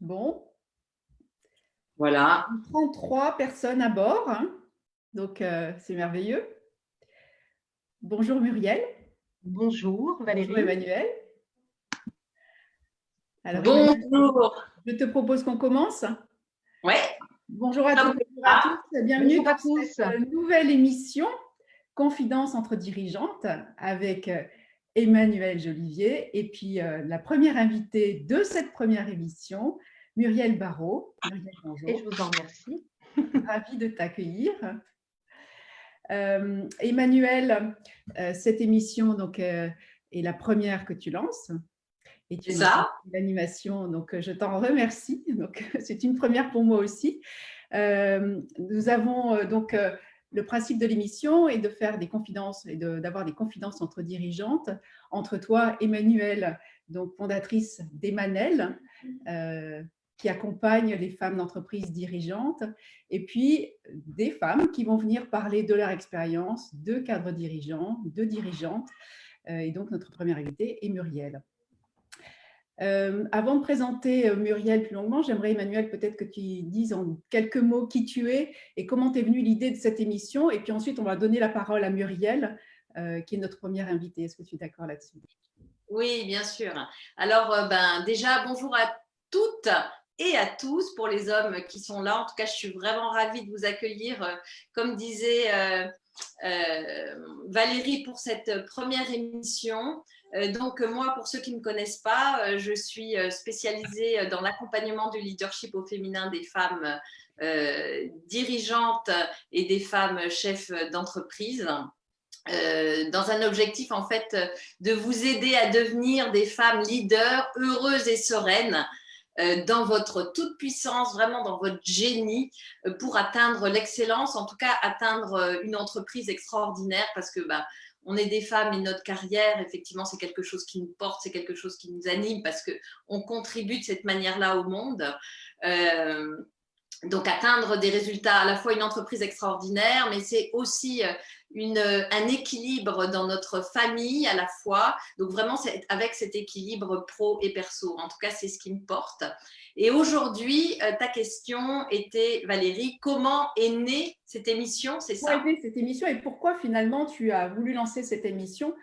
Bon, Voilà. 33 personnes à bord, hein, donc c'est merveilleux. Bonjour Muriel. Bonjour Bonjour Valérie. Emmanuel. Alors Emmanuel, Bonjour. je te propose qu'on commence. Ouais. Bonjour à toutes, bonjour à Ah, tous. Bienvenue Bonjour à dans tous. cette nouvelle émission Confidence entre dirigeantes avec Emmanuel Jolivier et puis la première invitée de cette première émission, Muriel Barraud. Muriel, Et je bonjour. vous en remercie. Ravie de t'accueillir. Emmanuel, cette émission donc, est la première que tu lances et tu c'est m'as confié ça. l'animation, donc je t'en remercie. Donc, c'est une première pour moi aussi. Nous avons donc le principe de l'émission est de faire des confidences et d'avoir des confidences entre dirigeantes, entre toi, Emmanuel, donc fondatrice d'Emmanuel, qui accompagne les femmes d'entreprise dirigeantes, et puis des femmes qui vont venir parler de leur expérience de cadres dirigeants, de dirigeantes. Et donc, notre première invitée est Muriel. Avant de présenter Muriel plus longuement, j'aimerais, Emmanuel, peut-être que tu dises en quelques mots qui tu es et comment t'es venue l'idée de cette émission. Et puis ensuite, on va donner la parole à Muriel, qui est notre première invitée. Est-ce que tu es d'accord là-dessus? Oui, bien sûr. Alors, déjà, bonjour à toutes et à tous pour les hommes qui sont là. En tout cas, je suis vraiment ravie de vous accueillir, comme disait Valérie, pour cette première émission. Donc, moi, pour ceux qui ne me connaissent pas, je suis spécialisée dans l'accompagnement du leadership au féminin des femmes dirigeantes et des femmes chefs d'entreprise. Dans un objectif en fait de vous aider à devenir des femmes leaders heureuses et sereines dans votre toute puissance, vraiment dans votre génie pour atteindre l'excellence, en tout cas atteindre une entreprise extraordinaire parce que on est des femmes et notre carrière, effectivement, c'est quelque chose qui nous porte, c'est quelque chose qui nous anime parce qu'on contribue de cette manière-là au monde. Donc, atteindre des résultats, à la fois une entreprise extraordinaire, mais c'est aussi un équilibre dans notre famille à la fois. Donc, vraiment, c'est avec cet équilibre pro et perso. En tout cas, c'est ce qui me porte. Et aujourd'hui, ta question était, Valérie, comment est née cette émission? C'est ça? Comment est née cette émission et pourquoi finalement tu as voulu lancer cette émission?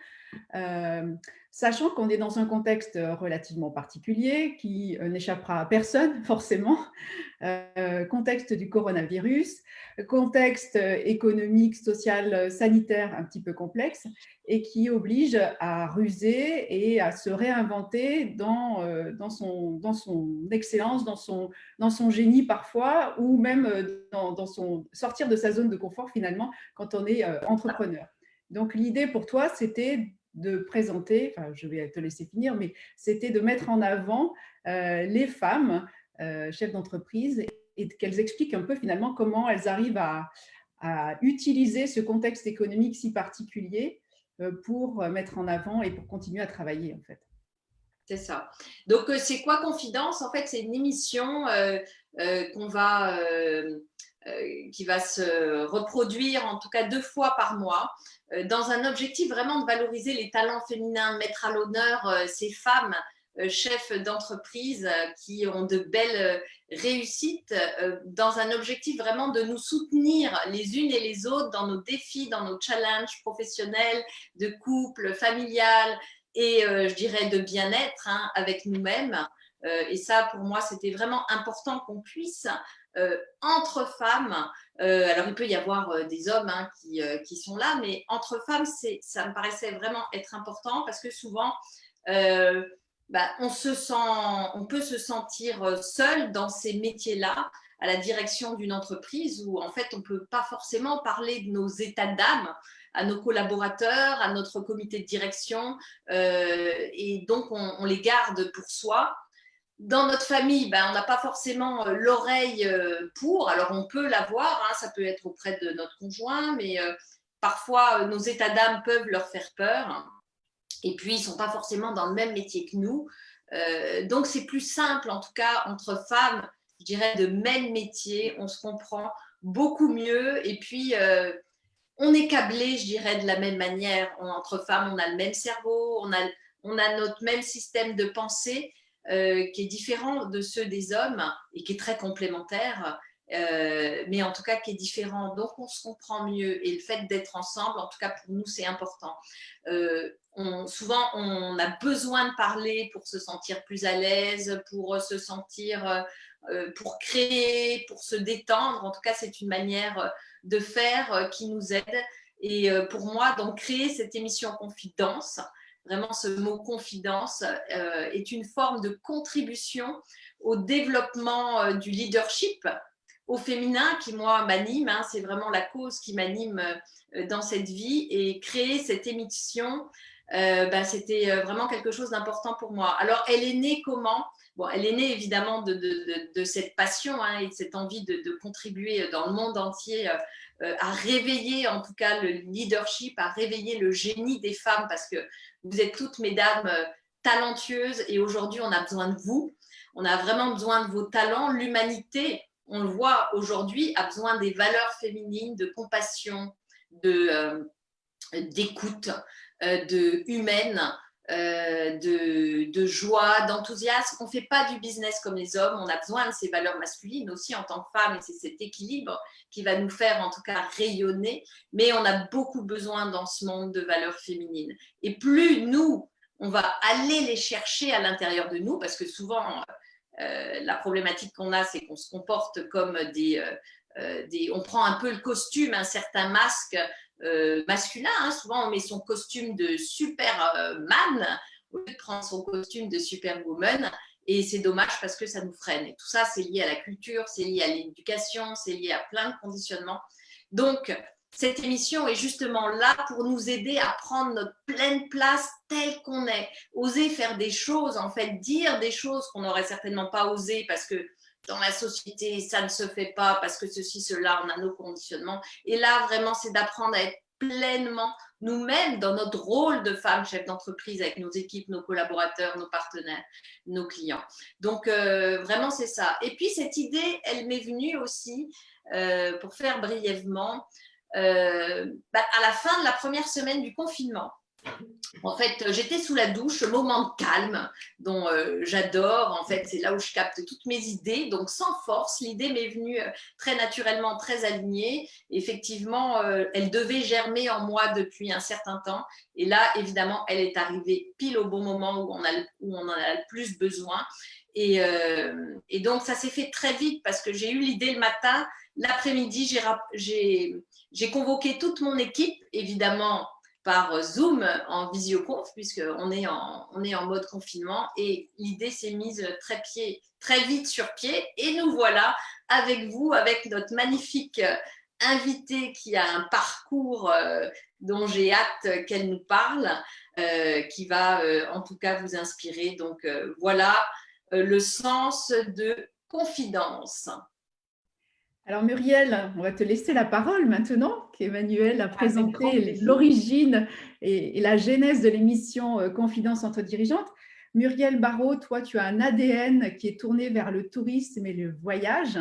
Sachant qu'on est dans un contexte relativement particulier qui n'échappera à personne forcément, contexte du coronavirus, contexte économique, social, sanitaire un petit peu complexe et qui oblige à ruser et à se réinventer dans son excellence, dans son génie parfois, ou même dans son sortir de sa zone de confort finalement quand on est entrepreneur. Donc l'idée pour toi, c'était de présenter, enfin je vais te laisser finir, mais c'était de mettre en avant les femmes chefs d'entreprise et qu'elles expliquent un peu finalement comment elles arrivent à utiliser ce contexte économique si particulier pour mettre en avant et pour continuer à travailler en fait. C'est ça. Donc, c'est quoi Confidence? En fait, c'est une émission qu'on va, qui va se reproduire en tout cas 2 fois par mois, dans un objectif vraiment de valoriser les talents féminins, de mettre à l'honneur ces femmes chefs d'entreprise qui ont de belles réussites, dans un objectif vraiment de nous soutenir les unes et les autres dans nos défis, dans nos challenges professionnels, de couple, familial, et je dirais de bien-être avec nous-mêmes. Et ça, pour moi, c'était vraiment important qu'on puisse, entre femmes, alors il peut y avoir des hommes qui sont là, mais entre femmes, ça me paraissait vraiment être important parce que souvent, on peut se sentir seul dans ces métiers-là, à la direction d'une entreprise où en fait on ne peut pas forcément parler de nos états d'âme à nos collaborateurs, à notre comité de direction, et donc on les garde pour soi. Dans notre famille, on n'a pas forcément l'oreille pour, alors on peut l'avoir, ça peut être auprès de notre conjoint, mais parfois nos états d'âme peuvent leur faire peur, et puis ils ne sont pas forcément dans le même métier que nous. Donc c'est plus simple, en tout cas entre femmes, je dirais de même métier, on se comprend beaucoup mieux, et puis on est câblés, je dirais, de la même manière. Entre femmes, on a le même cerveau, on a notre même système de pensée. qui est différent de ceux des hommes et qui est très complémentaire. Mais en tout cas qui est différent, donc on se comprend mieux et le fait d'être ensemble, en tout cas pour nous, c'est important. Souvent, on a besoin de parler pour se sentir plus à l'aise, pour se sentir, pour créer, pour se détendre. En tout cas, c'est une manière de faire qui nous aide. Et pour moi, donc créer cette émission Confidence, vraiment ce mot confidence est une forme de contribution au développement du leadership au féminin qui, moi, m'anime. C'est vraiment la cause qui m'anime dans cette vie. Et créer cette émission, c'était vraiment quelque chose d'important pour moi. Alors, elle est née comment? Bon, elle est née évidemment de cette passion et de cette envie de contribuer dans le monde entier à réveiller en tout cas le leadership, à réveiller le génie des femmes, parce que vous êtes toutes, mesdames, talentueuses et aujourd'hui, on a besoin de vous. On a vraiment besoin de vos talents. L'humanité, on le voit aujourd'hui, a besoin des valeurs féminines, de compassion, d'écoute, de humaine, de joie, d'enthousiasme. On ne fait pas du business comme les hommes, on a besoin de ces valeurs masculines aussi en tant que femme, et c'est cet équilibre qui va nous faire en tout cas rayonner, mais on a beaucoup besoin dans ce monde de valeurs féminines. Et plus nous, on va aller les chercher à l'intérieur de nous, parce que souvent, la problématique qu'on a, c'est qu'on se comporte comme on prend un peu le costume, un certain masque masculin. Souvent, on met son costume de Superman au lieu de prendre son costume de Superwoman. Et c'est dommage parce que ça nous freine. Et tout ça, c'est lié à la culture, c'est lié à l'éducation, c'est lié à plein de conditionnements. Donc, cette émission est justement là pour nous aider à prendre notre pleine place telle qu'on est, oser faire des choses, en fait, dire des choses qu'on n'aurait certainement pas osé parce que dans la société, ça ne se fait pas parce que ceci, cela, on a nos conditionnements. Et là, vraiment, c'est d'apprendre à être pleinement nous-mêmes dans notre rôle de femme chef d'entreprise avec nos équipes, nos collaborateurs, nos partenaires, nos clients. Donc, vraiment, c'est ça. Et puis, cette idée, elle m'est venue aussi, pour faire brièvement, à la fin de la première semaine du confinement. En fait, j'étais sous la douche, moment de calme dont j'adore. En fait, c'est là où je capte toutes mes idées. Donc, sans force, l'idée m'est venue très naturellement, très alignée. Effectivement, elle devait germer en moi depuis un certain temps. Et là, évidemment, elle est arrivée pile au bon moment où on en a le plus besoin. Et donc, ça s'est fait très vite parce que j'ai eu l'idée le matin. L'après-midi, j'ai convoqué toute mon équipe, évidemment, par Zoom en visioconf, puisqu'on est en mode confinement, et l'idée s'est mise très vite sur pied, et nous voilà avec vous, avec notre magnifique invitée qui a un parcours dont j'ai hâte qu'elle nous parle, qui va en tout cas vous inspirer. Donc voilà le sens de Confidence. Alors Muriel, on va te laisser la parole maintenant qu'Emmanuel a présenté l'origine et la genèse de l'émission Confidence entre dirigeantes. Muriel Barraud, toi, tu as un ADN qui est tourné vers le tourisme et le voyage.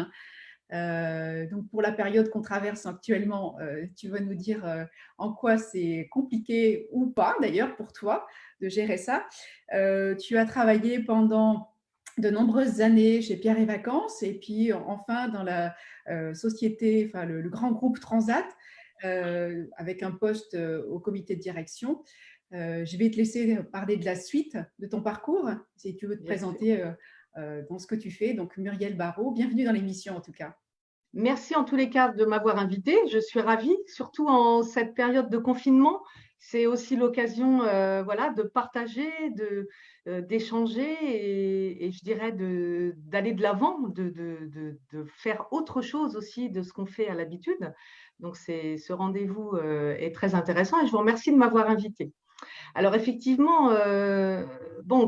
Donc pour la période qu'on traverse actuellement, tu vas nous dire en quoi c'est compliqué ou pas d'ailleurs pour toi de gérer ça. Tu as travaillé pendant de nombreuses années chez Pierre et Vacances et puis enfin dans la société, enfin le grand groupe Transat avec un poste au comité de direction. Je vais te laisser parler de la suite de ton parcours si tu veux te présenter dans ce que tu fais. Donc Muriel Barraud, bienvenue dans l'émission en tout cas. Merci en tous les cas de m'avoir invitée. Je suis ravie, surtout en cette période de confinement. C'est aussi l'occasion de partager, d'échanger et je dirais d'aller de l'avant, de faire autre chose aussi de ce qu'on fait à l'habitude. Donc, ce rendez-vous est très intéressant et je vous remercie de m'avoir invitée. Alors effectivement,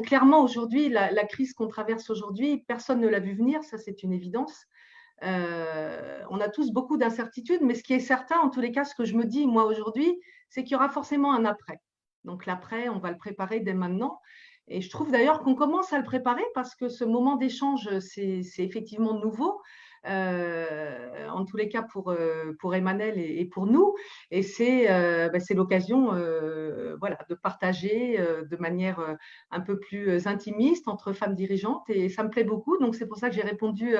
clairement aujourd'hui, la crise qu'on traverse aujourd'hui, personne ne l'a vu venir, ça c'est une évidence. On a tous beaucoup d'incertitudes, mais ce qui est certain, en tous les cas, ce que je me dis moi aujourd'hui, c'est qu'il y aura forcément un après. Donc l'après, on va le préparer dès maintenant. Et je trouve d'ailleurs qu'on commence à le préparer parce que ce moment d'échange, c'est effectivement nouveau. en tous les cas pour Emmanuel et pour nous. Et c'est l'occasion voilà, de partager de manière un peu plus intimiste entre femmes dirigeantes. Et ça me plaît beaucoup. Donc, c'est pour ça que j'ai répondu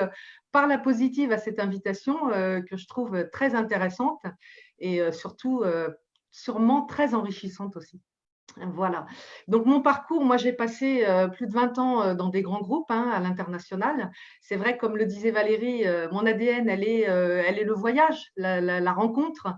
par la positive à cette invitation que je trouve très intéressante et surtout sûrement très enrichissante aussi. Voilà. Donc, mon parcours, moi, j'ai passé plus de 20 ans dans des grands groupes à l'international. C'est vrai, comme le disait Valérie, mon ADN, elle est le voyage, la rencontre,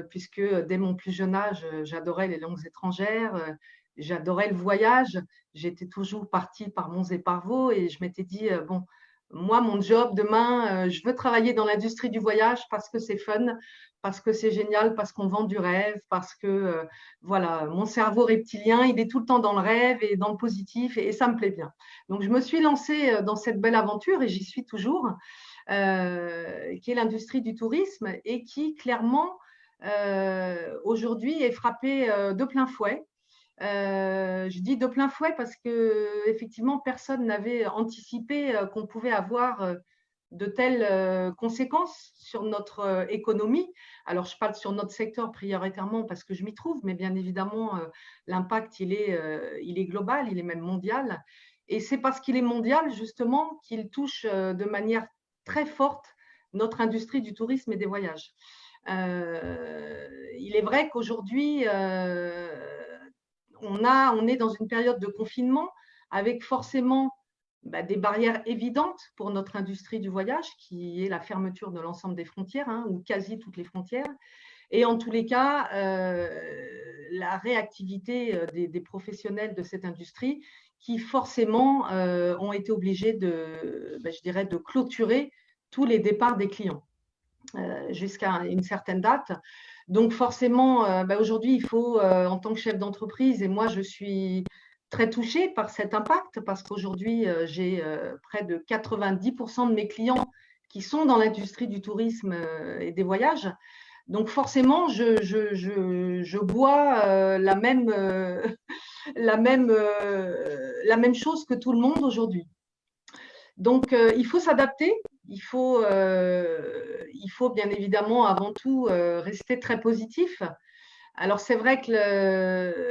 puisque dès mon plus jeune âge, j'adorais les langues étrangères, j'adorais le voyage. J'étais toujours partie par Mons et par Vaux et je m'étais dit, bon, moi, mon job demain, je veux travailler dans l'industrie du voyage parce que c'est fun, parce que c'est génial, parce qu'on vend du rêve, parce que voilà, mon cerveau reptilien, il est tout le temps dans le rêve et dans le positif et ça me plaît bien. Donc, je me suis lancée dans cette belle aventure et j'y suis toujours, qui est l'industrie du tourisme et qui, clairement, aujourd'hui est frappée de plein fouet. Je dis de plein fouet parce que effectivement personne n'avait anticipé qu'on pouvait avoir de telles conséquences sur notre économie. Alors, je parle sur notre secteur prioritairement parce que je m'y trouve, mais bien évidemment, l'impact, il est global, il est même mondial. Et c'est parce qu'il est mondial, justement, qu'il touche de manière très forte notre industrie du tourisme et des voyages. Il est vrai qu'aujourd'hui, on est dans une période de confinement avec forcément des barrières évidentes pour notre industrie du voyage, qui est la fermeture de l'ensemble des frontières, ou quasi toutes les frontières. Et en tous les cas, la réactivité des professionnels de cette industrie qui forcément ont été obligés je dirais, de clôturer tous les départs des clients jusqu'à une certaine date. Donc forcément, aujourd'hui, il faut, en tant que chef d'entreprise, et moi je suis très touchée par cet impact parce qu'aujourd'hui, j'ai près de 90% de mes clients qui sont dans l'industrie du tourisme et des voyages. Donc forcément, je bois la même chose que tout le monde aujourd'hui. Donc, il faut s'adapter. Il faut bien évidemment, avant tout, rester très positif. Alors, c'est vrai que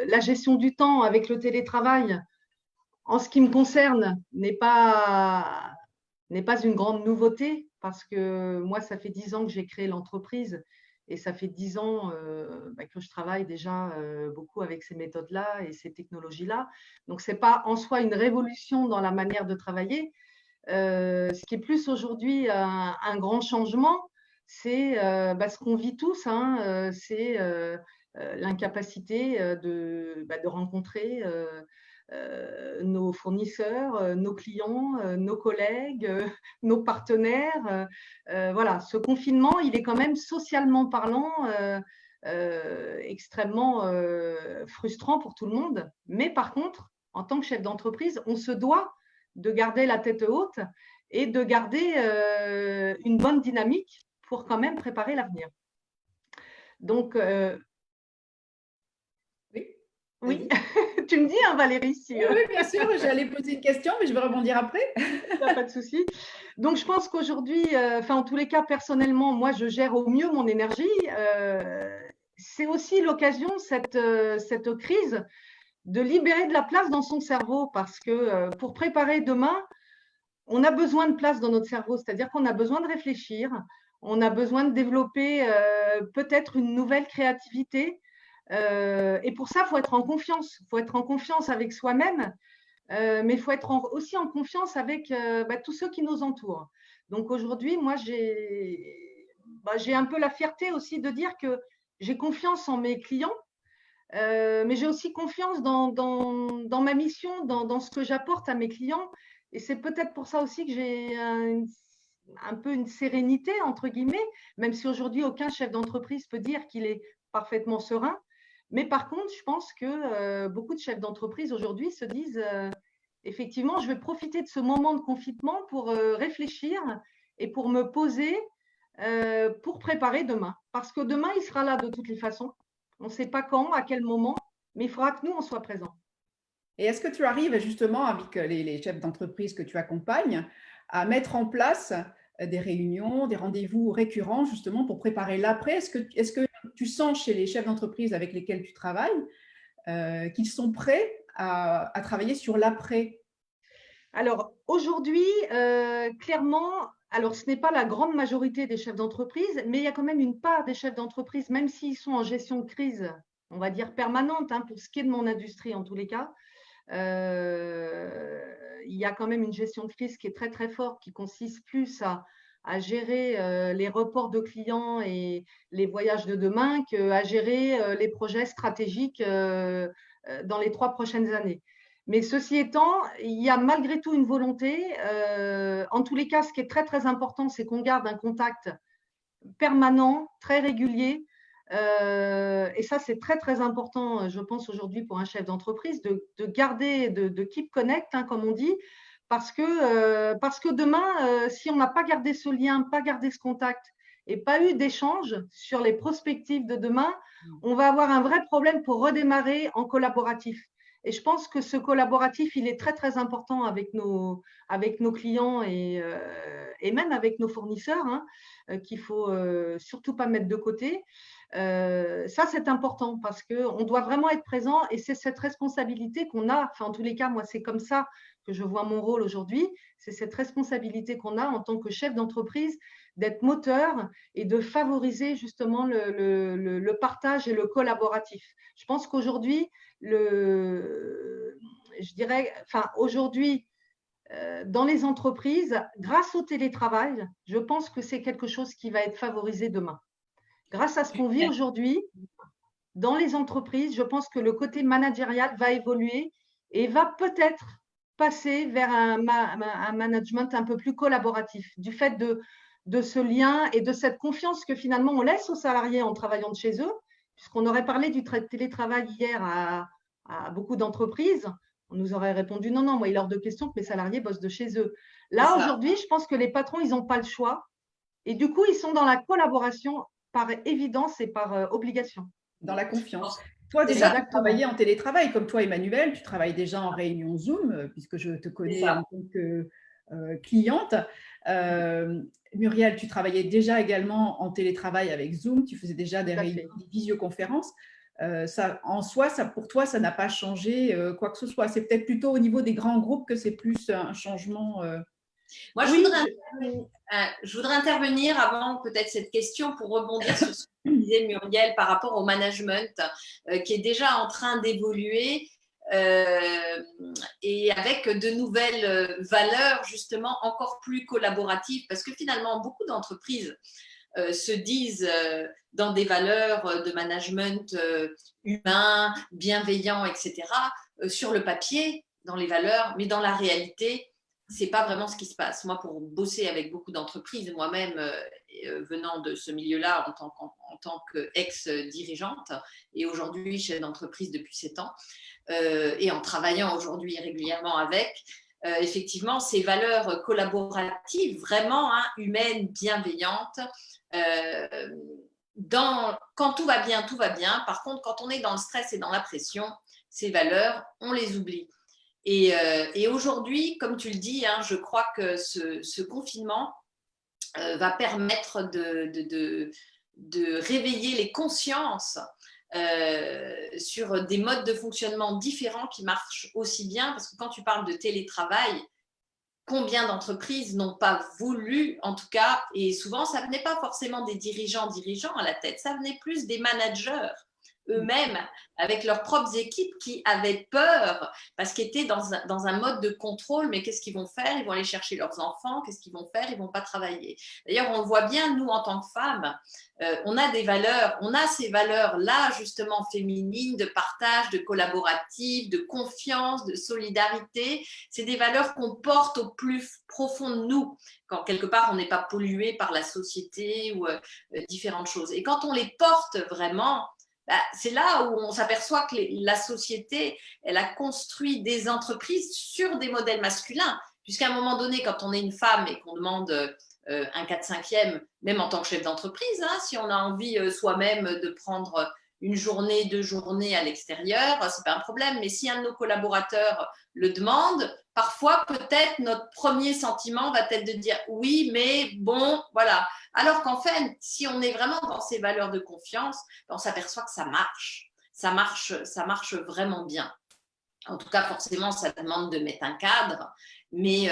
la gestion du temps avec le télétravail, en ce qui me concerne, n'est pas une grande nouveauté parce que moi, ça fait 10 ans que j'ai créé l'entreprise et ça fait 10 ans que je travaille déjà beaucoup avec ces méthodes-là et ces technologies-là. Donc, ce n'est pas en soi une révolution dans la manière de travailler. Ce qui est plus aujourd'hui un grand changement, c'est ce qu'on vit tous, c'est l'incapacité de rencontrer nos fournisseurs, nos clients, nos collègues, nos partenaires. Voilà, ce confinement, il est quand même socialement parlant extrêmement frustrant pour tout le monde. Mais par contre, en tant que chef d'entreprise, on se doit de garder la tête haute et de garder une bonne dynamique pour quand même préparer l'avenir. Donc, oui. Tu me dis, Valérie, si… Oui, bien sûr, j'allais poser une question, mais je vais rebondir après. Pas de souci. Donc, je pense qu'aujourd'hui, en tous les cas, personnellement, moi, je gère au mieux mon énergie. C'est aussi l'occasion, cette crise, de libérer de la place dans son cerveau parce que pour préparer demain, on a besoin de place dans notre cerveau, c'est-à-dire qu'on a besoin de réfléchir, on a besoin de développer peut-être une nouvelle créativité. Et pour ça, il faut être en confiance. Il faut être en confiance avec soi-même, mais il faut être aussi en confiance avec tous ceux qui nous entourent. Donc aujourd'hui, moi, j'ai un peu la fierté aussi de dire que j'ai confiance en mes clients, mais j'ai aussi confiance dans ma mission, dans ce que j'apporte à mes clients. Et c'est peut-être pour ça aussi que j'ai un peu une sérénité, entre guillemets, même si aujourd'hui, aucun chef d'entreprise peut dire qu'il est parfaitement serein. Mais par contre, je pense que beaucoup de chefs d'entreprise aujourd'hui se disent effectivement, je vais profiter de ce moment de confinement pour réfléchir et pour me poser pour préparer demain. Parce que demain, il sera là de toutes les façons. On ne sait pas quand, à quel moment, mais il faudra que nous, on soit présents. Et est-ce que tu arrives justement avec les chefs d'entreprise que tu accompagnes à mettre en place des réunions, des rendez-vous récurrents justement pour préparer l'après? Est-ce que tu sens chez les chefs d'entreprise avec lesquels tu travailles qu'ils sont prêts à travailler sur l'après? Alors aujourd'hui, clairement, alors ce n'est pas la grande majorité des chefs d'entreprise, mais il y a quand même une part des chefs d'entreprise, même s'ils sont en gestion de crise, on va dire permanente, hein, pour ce qui est de mon industrie en tous les cas. Il y a quand même une gestion de crise qui est très très forte, qui consiste plus à gérer les reports de clients et les voyages de demain qu'à gérer les projets stratégiques dans les 3 prochaines années. Mais ceci étant, il y a malgré tout une volonté. En tous les cas, ce qui est très très important, c'est qu'on garde un contact permanent, très régulier. Et ça, c'est très très important, je pense, aujourd'hui pour un chef d'entreprise, de garder, de keep connect, hein, comme on dit, parce que demain, si on n'a pas gardé ce lien, pas gardé ce contact et pas eu d'échange sur les perspectives de demain, on va avoir un vrai problème pour redémarrer en collaboratif. Et je pense que ce collaboratif, il est très, très important avec nos clients et même avec nos fournisseurs, hein, qu'il ne faut surtout pas mettre de côté. Ça, c'est important parce qu'on doit vraiment être présent et c'est cette responsabilité qu'on a. Enfin, en tous les cas, moi, c'est comme ça que je vois mon rôle aujourd'hui. C'est cette responsabilité qu'on a en tant que chef d'entreprise d'être moteur et de favoriser justement le partage et le collaboratif. Je pense qu'aujourd'hui, je dirais, enfin, aujourd'hui, dans les entreprises, grâce au télétravail, je pense que c'est quelque chose qui va être favorisé demain. Grâce à ce qu'on vit aujourd'hui, dans les entreprises, je pense que le côté managérial va évoluer et va peut-être passer vers un management un peu plus collaboratif, du fait de ce lien et de cette confiance que finalement on laisse aux salariés en travaillant de chez eux, puisqu'on aurait parlé du télétravail hier à beaucoup d'entreprises. On nous aurait répondu non, non, moi, il est hors de question que mes salariés bossent de chez eux. Là, aujourd'hui, je pense que les patrons, ils n'ont pas le choix. Et du coup, ils sont dans la collaboration par évidence et par obligation. Dans la confiance. Toi, déjà, tu travaillais en télétravail, comme toi, Emmanuel, tu travailles déjà en réunion Zoom, puisque je te connais en tant que cliente. Muriel, tu travaillais déjà également en télétravail avec Zoom, tu faisais déjà des réunions, des visioconférences. Ça, en soi, ça, pour toi, ça n'a pas changé quoi que ce soit. C'est peut-être plutôt au niveau des grands groupes que c'est plus un changement. Moi, je voudrais intervenir avant peut-être cette question pour rebondir sur ce que disait Muriel par rapport au management qui est déjà en train d'évoluer et avec de nouvelles valeurs justement encore plus collaboratives parce que finalement, beaucoup d'entreprises se disent dans des valeurs de management humain, bienveillant, etc., sur le papier, dans les valeurs, mais dans la réalité, c'est pas vraiment ce qui se passe. Moi, pour bosser avec beaucoup d'entreprises, moi-même venant de ce milieu-là en tant qu'ex-dirigeante et aujourd'hui chef d'entreprise depuis 7 ans et en travaillant aujourd'hui régulièrement avec, effectivement, ces valeurs collaboratives, vraiment humaines, bienveillantes, quand tout va bien, tout va bien. Par contre, quand on est dans le stress et dans la pression, ces valeurs, on les oublie. Et aujourd'hui, comme tu le dis, je crois que ce confinement va permettre de réveiller les consciences sur des modes de fonctionnement différents qui marchent aussi bien. Parce que quand tu parles de télétravail, combien d'entreprises n'ont pas voulu, en tout cas, et souvent, ça ne venait pas forcément des dirigeants à la tête, ça venait plus des managers eux-mêmes, avec leurs propres équipes qui avaient peur parce qu'ils étaient dans un mode de contrôle. Mais qu'est-ce qu'ils vont faire? Ils vont aller chercher leurs enfants. Qu'est-ce qu'ils vont faire? Ils ne vont pas travailler. D'ailleurs, on voit bien, nous, en tant que femmes, on a des valeurs, on a ces valeurs-là, justement, féminines, de partage, de collaboratif, de confiance, de solidarité. C'est des valeurs qu'on porte au plus profond de nous, quand quelque part, on n'est pas pollué par la société ou différentes choses. Et quand on les porte vraiment, c'est là où on s'aperçoit que la société, elle a construit des entreprises sur des modèles masculins. Puisqu'à un moment donné, quand on est une femme et qu'on demande un 4/5e, même en tant que chef d'entreprise, si on a envie soi-même de prendre une journée, 2 journées à l'extérieur, ce n'est pas un problème. Mais si un de nos collaborateurs le demande, parfois, peut-être, notre premier sentiment va être de dire oui, mais bon, voilà. Alors qu'en fait, si on est vraiment dans ces valeurs de confiance, on s'aperçoit que ça marche. Ça marche vraiment bien. En tout cas, forcément, ça demande de mettre un cadre, mais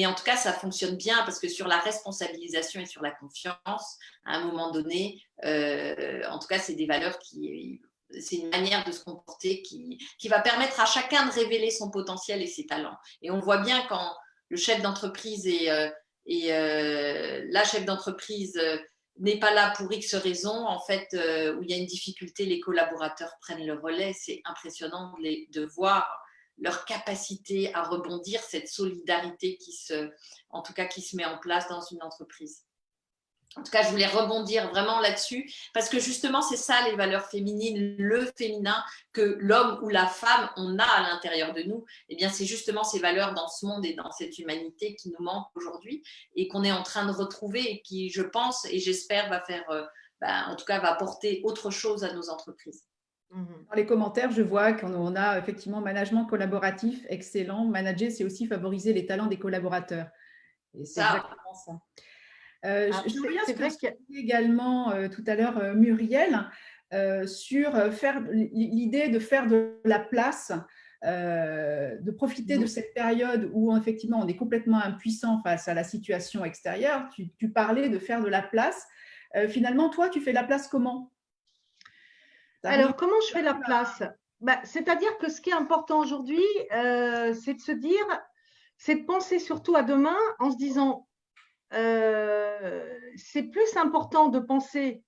en tout cas, ça fonctionne bien parce que sur la responsabilisation et sur la confiance, à un moment donné, en tout cas, c'est des valeurs c'est une manière de se comporter qui va permettre à chacun de révéler son potentiel et ses talents. Et on voit bien quand le chef d'entreprise et la chef d'entreprise n'est pas là pour X raisons, en fait, où il y a une difficulté, les collaborateurs prennent le relais. C'est impressionnant de voir leur capacité à rebondir, cette solidarité en tout cas, qui se met en place dans une entreprise. En tout cas, je voulais rebondir vraiment là-dessus parce que justement, c'est ça les valeurs féminines, le féminin que l'homme ou la femme, on a à l'intérieur de nous. Eh bien, c'est justement ces valeurs dans ce monde et dans cette humanité qui nous manquent aujourd'hui et qu'on est en train de retrouver et qui, je pense et j'espère, va faire, en tout cas, va apporter autre chose à nos entreprises. Dans les commentaires, je vois qu'on a effectivement management collaboratif, excellent. Manager, c'est aussi favoriser les talents des collaborateurs. Et c'est exactement ça. Je reviens à ce que tu disais également tout à l'heure, Muriel, sur l'idée de faire de la place, de profiter de cette période où effectivement on est complètement impuissant face à la situation extérieure. Tu parlais de faire de la place. Finalement, toi, tu fais la place comment? Alors, comment je fais la place? C'est-à-dire que ce qui est important aujourd'hui, c'est de se dire, c'est de penser surtout à demain en se disant, c'est plus important de penser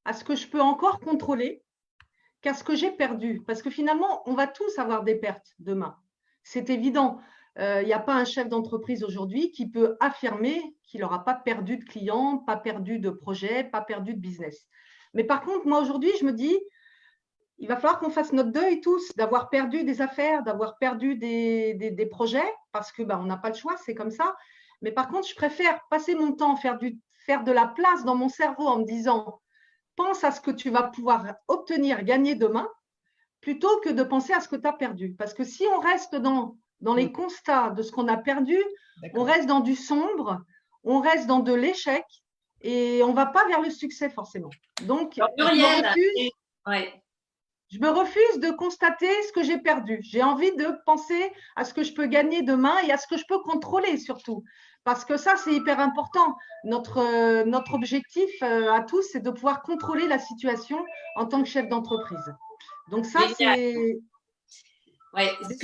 à ce que je peux encore contrôler qu'à ce que j'ai perdu. Parce que finalement, on va tous avoir des pertes demain. C'est évident. Il n'y a pas un chef d'entreprise aujourd'hui qui peut affirmer qu'il n'aura pas perdu de clients, pas perdu de projets, pas perdu de business. Mais par contre, moi aujourd'hui, je me dis, il va falloir qu'on fasse notre deuil tous, d'avoir perdu des affaires, d'avoir perdu des projets, parce que on n'a pas le choix, c'est comme ça. Mais par contre, je préfère passer mon temps à faire de la place dans mon cerveau en me disant, pense à ce que tu vas pouvoir obtenir, gagner demain, plutôt que de penser à ce que tu as perdu. Parce que si on reste dans les constats de ce qu'on a perdu, on reste dans du sombre, on reste dans de l'échec et on ne va pas vers le succès forcément. Donc, je me refuse de constater ce que j'ai perdu. J'ai envie de penser à ce que je peux gagner demain et à ce que je peux contrôler surtout. Parce que ça, c'est hyper important. Notre objectif à tous, c'est de pouvoir contrôler la situation en tant que chef d'entreprise. Donc ça, c'est… Ouais, ce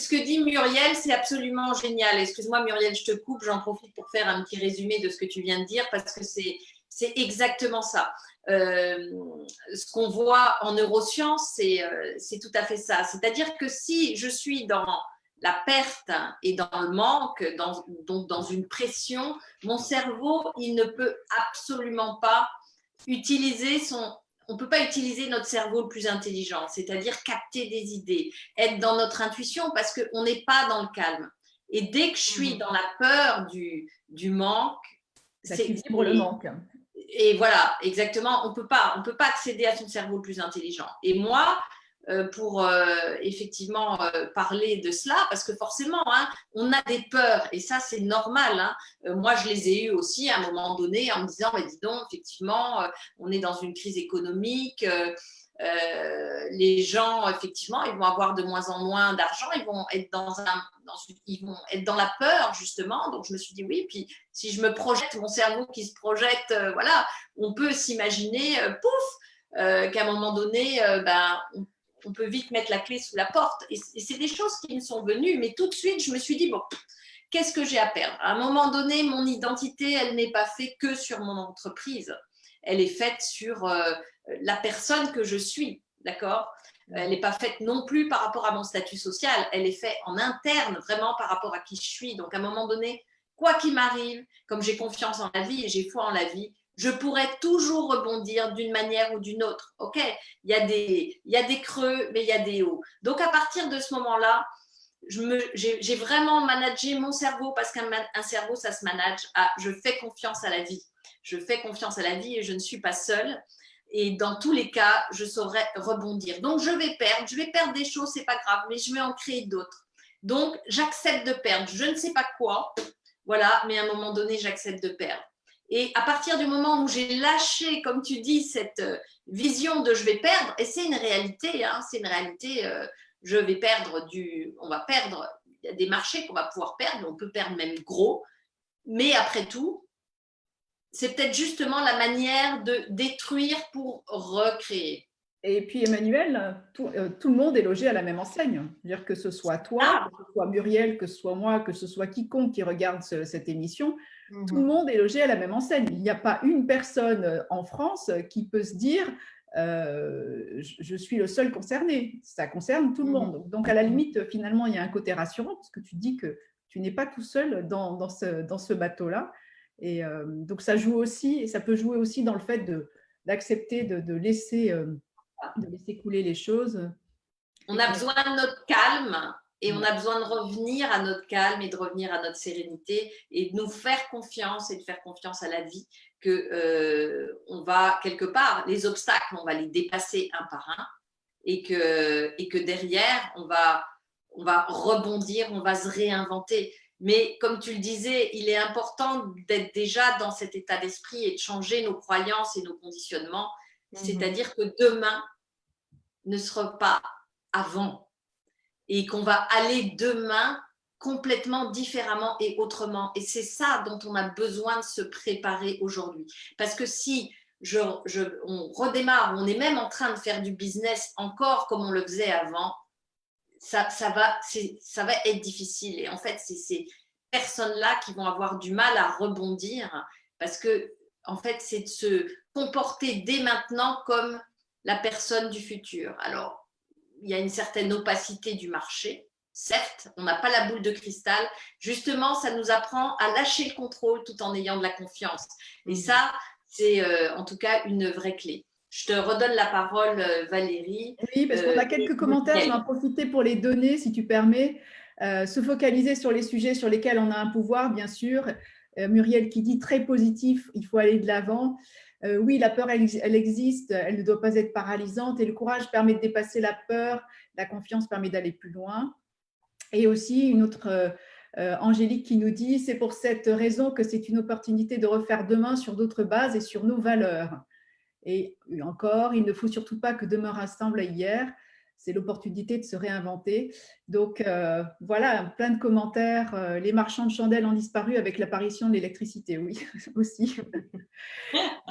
que dit Muriel, c'est absolument génial. Excuse-moi Muriel, je te coupe, j'en profite pour faire un petit résumé de ce que tu viens de dire parce que c'est exactement ça. Ce qu'on voit en neurosciences, c'est tout à fait ça. C'est-à-dire que si je suis dans la perte et dans le manque, donc dans une pression, mon cerveau, il ne peut absolument pas utiliser on ne peut pas utiliser notre cerveau le plus intelligent, c'est-à-dire capter des idées, être dans notre intuition parce qu'on n'est pas dans le calme. Et dès que je suis dans la peur du manque, ça équilibre le manque. Et voilà, exactement, on peut pas accéder à son cerveau le plus intelligent. Et moi, pour effectivement parler de cela, parce que forcément, on a des peurs, et ça, c'est normal. Moi, je les ai eues aussi à un moment donné en me disant, dis donc, effectivement, on est dans une crise économique, les gens, effectivement, ils vont avoir de moins en moins d'argent, ils vont être dans la peur, justement. Donc, je me suis dit, oui, puis si je me projette, mon cerveau qui se projette, voilà, on peut s'imaginer, qu'à un moment donné, on peut vite mettre la clé sous la porte. Et c'est des choses qui me sont venues, mais tout de suite, je me suis dit, bon, qu'est-ce que j'ai à perdre? À un moment donné, mon identité, elle n'est pas faite que sur mon entreprise. Elle est faite sur la personne que je suis, d'accord? Elle n'est pas faite non plus par rapport à mon statut social. Elle est faite en interne, vraiment par rapport à qui je suis. Donc, à un moment donné, quoi qu'il m'arrive, comme j'ai confiance en la vie et j'ai foi en la vie, je pourrais toujours rebondir d'une manière ou d'une autre. Ok, il y a des creux, mais il y a des hauts. Donc, à partir de ce moment-là, j'ai vraiment managé mon cerveau parce qu'un cerveau, ça se manage. Je fais confiance à la vie. Je fais confiance à la vie et je ne suis pas seule. Et dans tous les cas, je saurai rebondir. Donc, je vais perdre des choses, c'est pas grave, mais je vais en créer d'autres. Donc, j'accepte de perdre. Je ne sais pas quoi, voilà, mais à un moment donné, j'accepte de perdre. Et à partir du moment où j'ai lâché, comme tu dis, cette vision de je vais perdre, et c'est une réalité, hein, c'est une réalité, je vais perdre on va perdre, il y a des marchés qu'on va pouvoir perdre, on peut perdre même gros, mais après tout, c'est peut-être justement la manière de détruire pour recréer. Et puis Emmanuel, tout le monde est logé à la même enseigne. C'est-à-dire que ce soit toi, que ce soit Muriel, que ce soit moi, que ce soit quiconque qui regarde cette émission, tout le monde est logé à la même enseigne. Il n'y a pas une personne en France qui peut se dire je suis le seul concerné. Ça concerne tout le monde. Donc à la limite, finalement, il y a un côté rassurant parce que tu dis que tu n'es pas tout seul dans ce bateau-là. Et donc ça joue aussi, et ça peut jouer aussi dans le fait d'accepter de laisser couler les choses. On a besoin de notre calme et on a besoin de revenir à notre calme et de revenir à notre sérénité et de nous faire confiance et de faire confiance à la vie que on va quelque part, les obstacles, on va les dépasser un par un et que derrière, on va rebondir, on va se réinventer. Mais comme tu le disais, il est important d'être déjà dans cet état d'esprit et de changer nos croyances et nos conditionnements. C'est-à-dire que demain ne sera pas avant et qu'on va aller demain complètement différemment et autrement. Et c'est ça dont on a besoin de se préparer aujourd'hui. Parce que si on redémarre, on est même en train de faire du business encore comme on le faisait avant, ça va être difficile. Et en fait, c'est ces personnes-là qui vont avoir du mal à rebondir parce que, en fait, c'est de se comporter dès maintenant comme la personne du futur. Alors, il y a une certaine opacité du marché. Certes, on n'a pas la boule de cristal. Justement, ça nous apprend à lâcher le contrôle tout en ayant de la confiance. Et ça, c'est en tout cas une vraie clé. Je te redonne la parole, Valérie. Oui, parce qu'on a quelques commentaires, je vais en profiter pour les donner, si tu permets. Se focaliser sur les sujets sur lesquels on a un pouvoir, bien sûr. Muriel qui dit très positif, il faut aller de l'avant. Oui, la peur, elle existe, elle ne doit pas être paralysante et le courage permet de dépasser la peur, la confiance permet d'aller plus loin. Et aussi une autre Angélique qui nous dit, c'est pour cette raison que c'est une opportunité de refaire demain sur d'autres bases et sur nos valeurs. Et encore, il ne faut surtout pas que demain ressemble à hier. C'est l'opportunité de se réinventer. Donc voilà, plein de commentaires. Les marchands de chandelles ont disparu avec l'apparition de l'électricité, oui, aussi.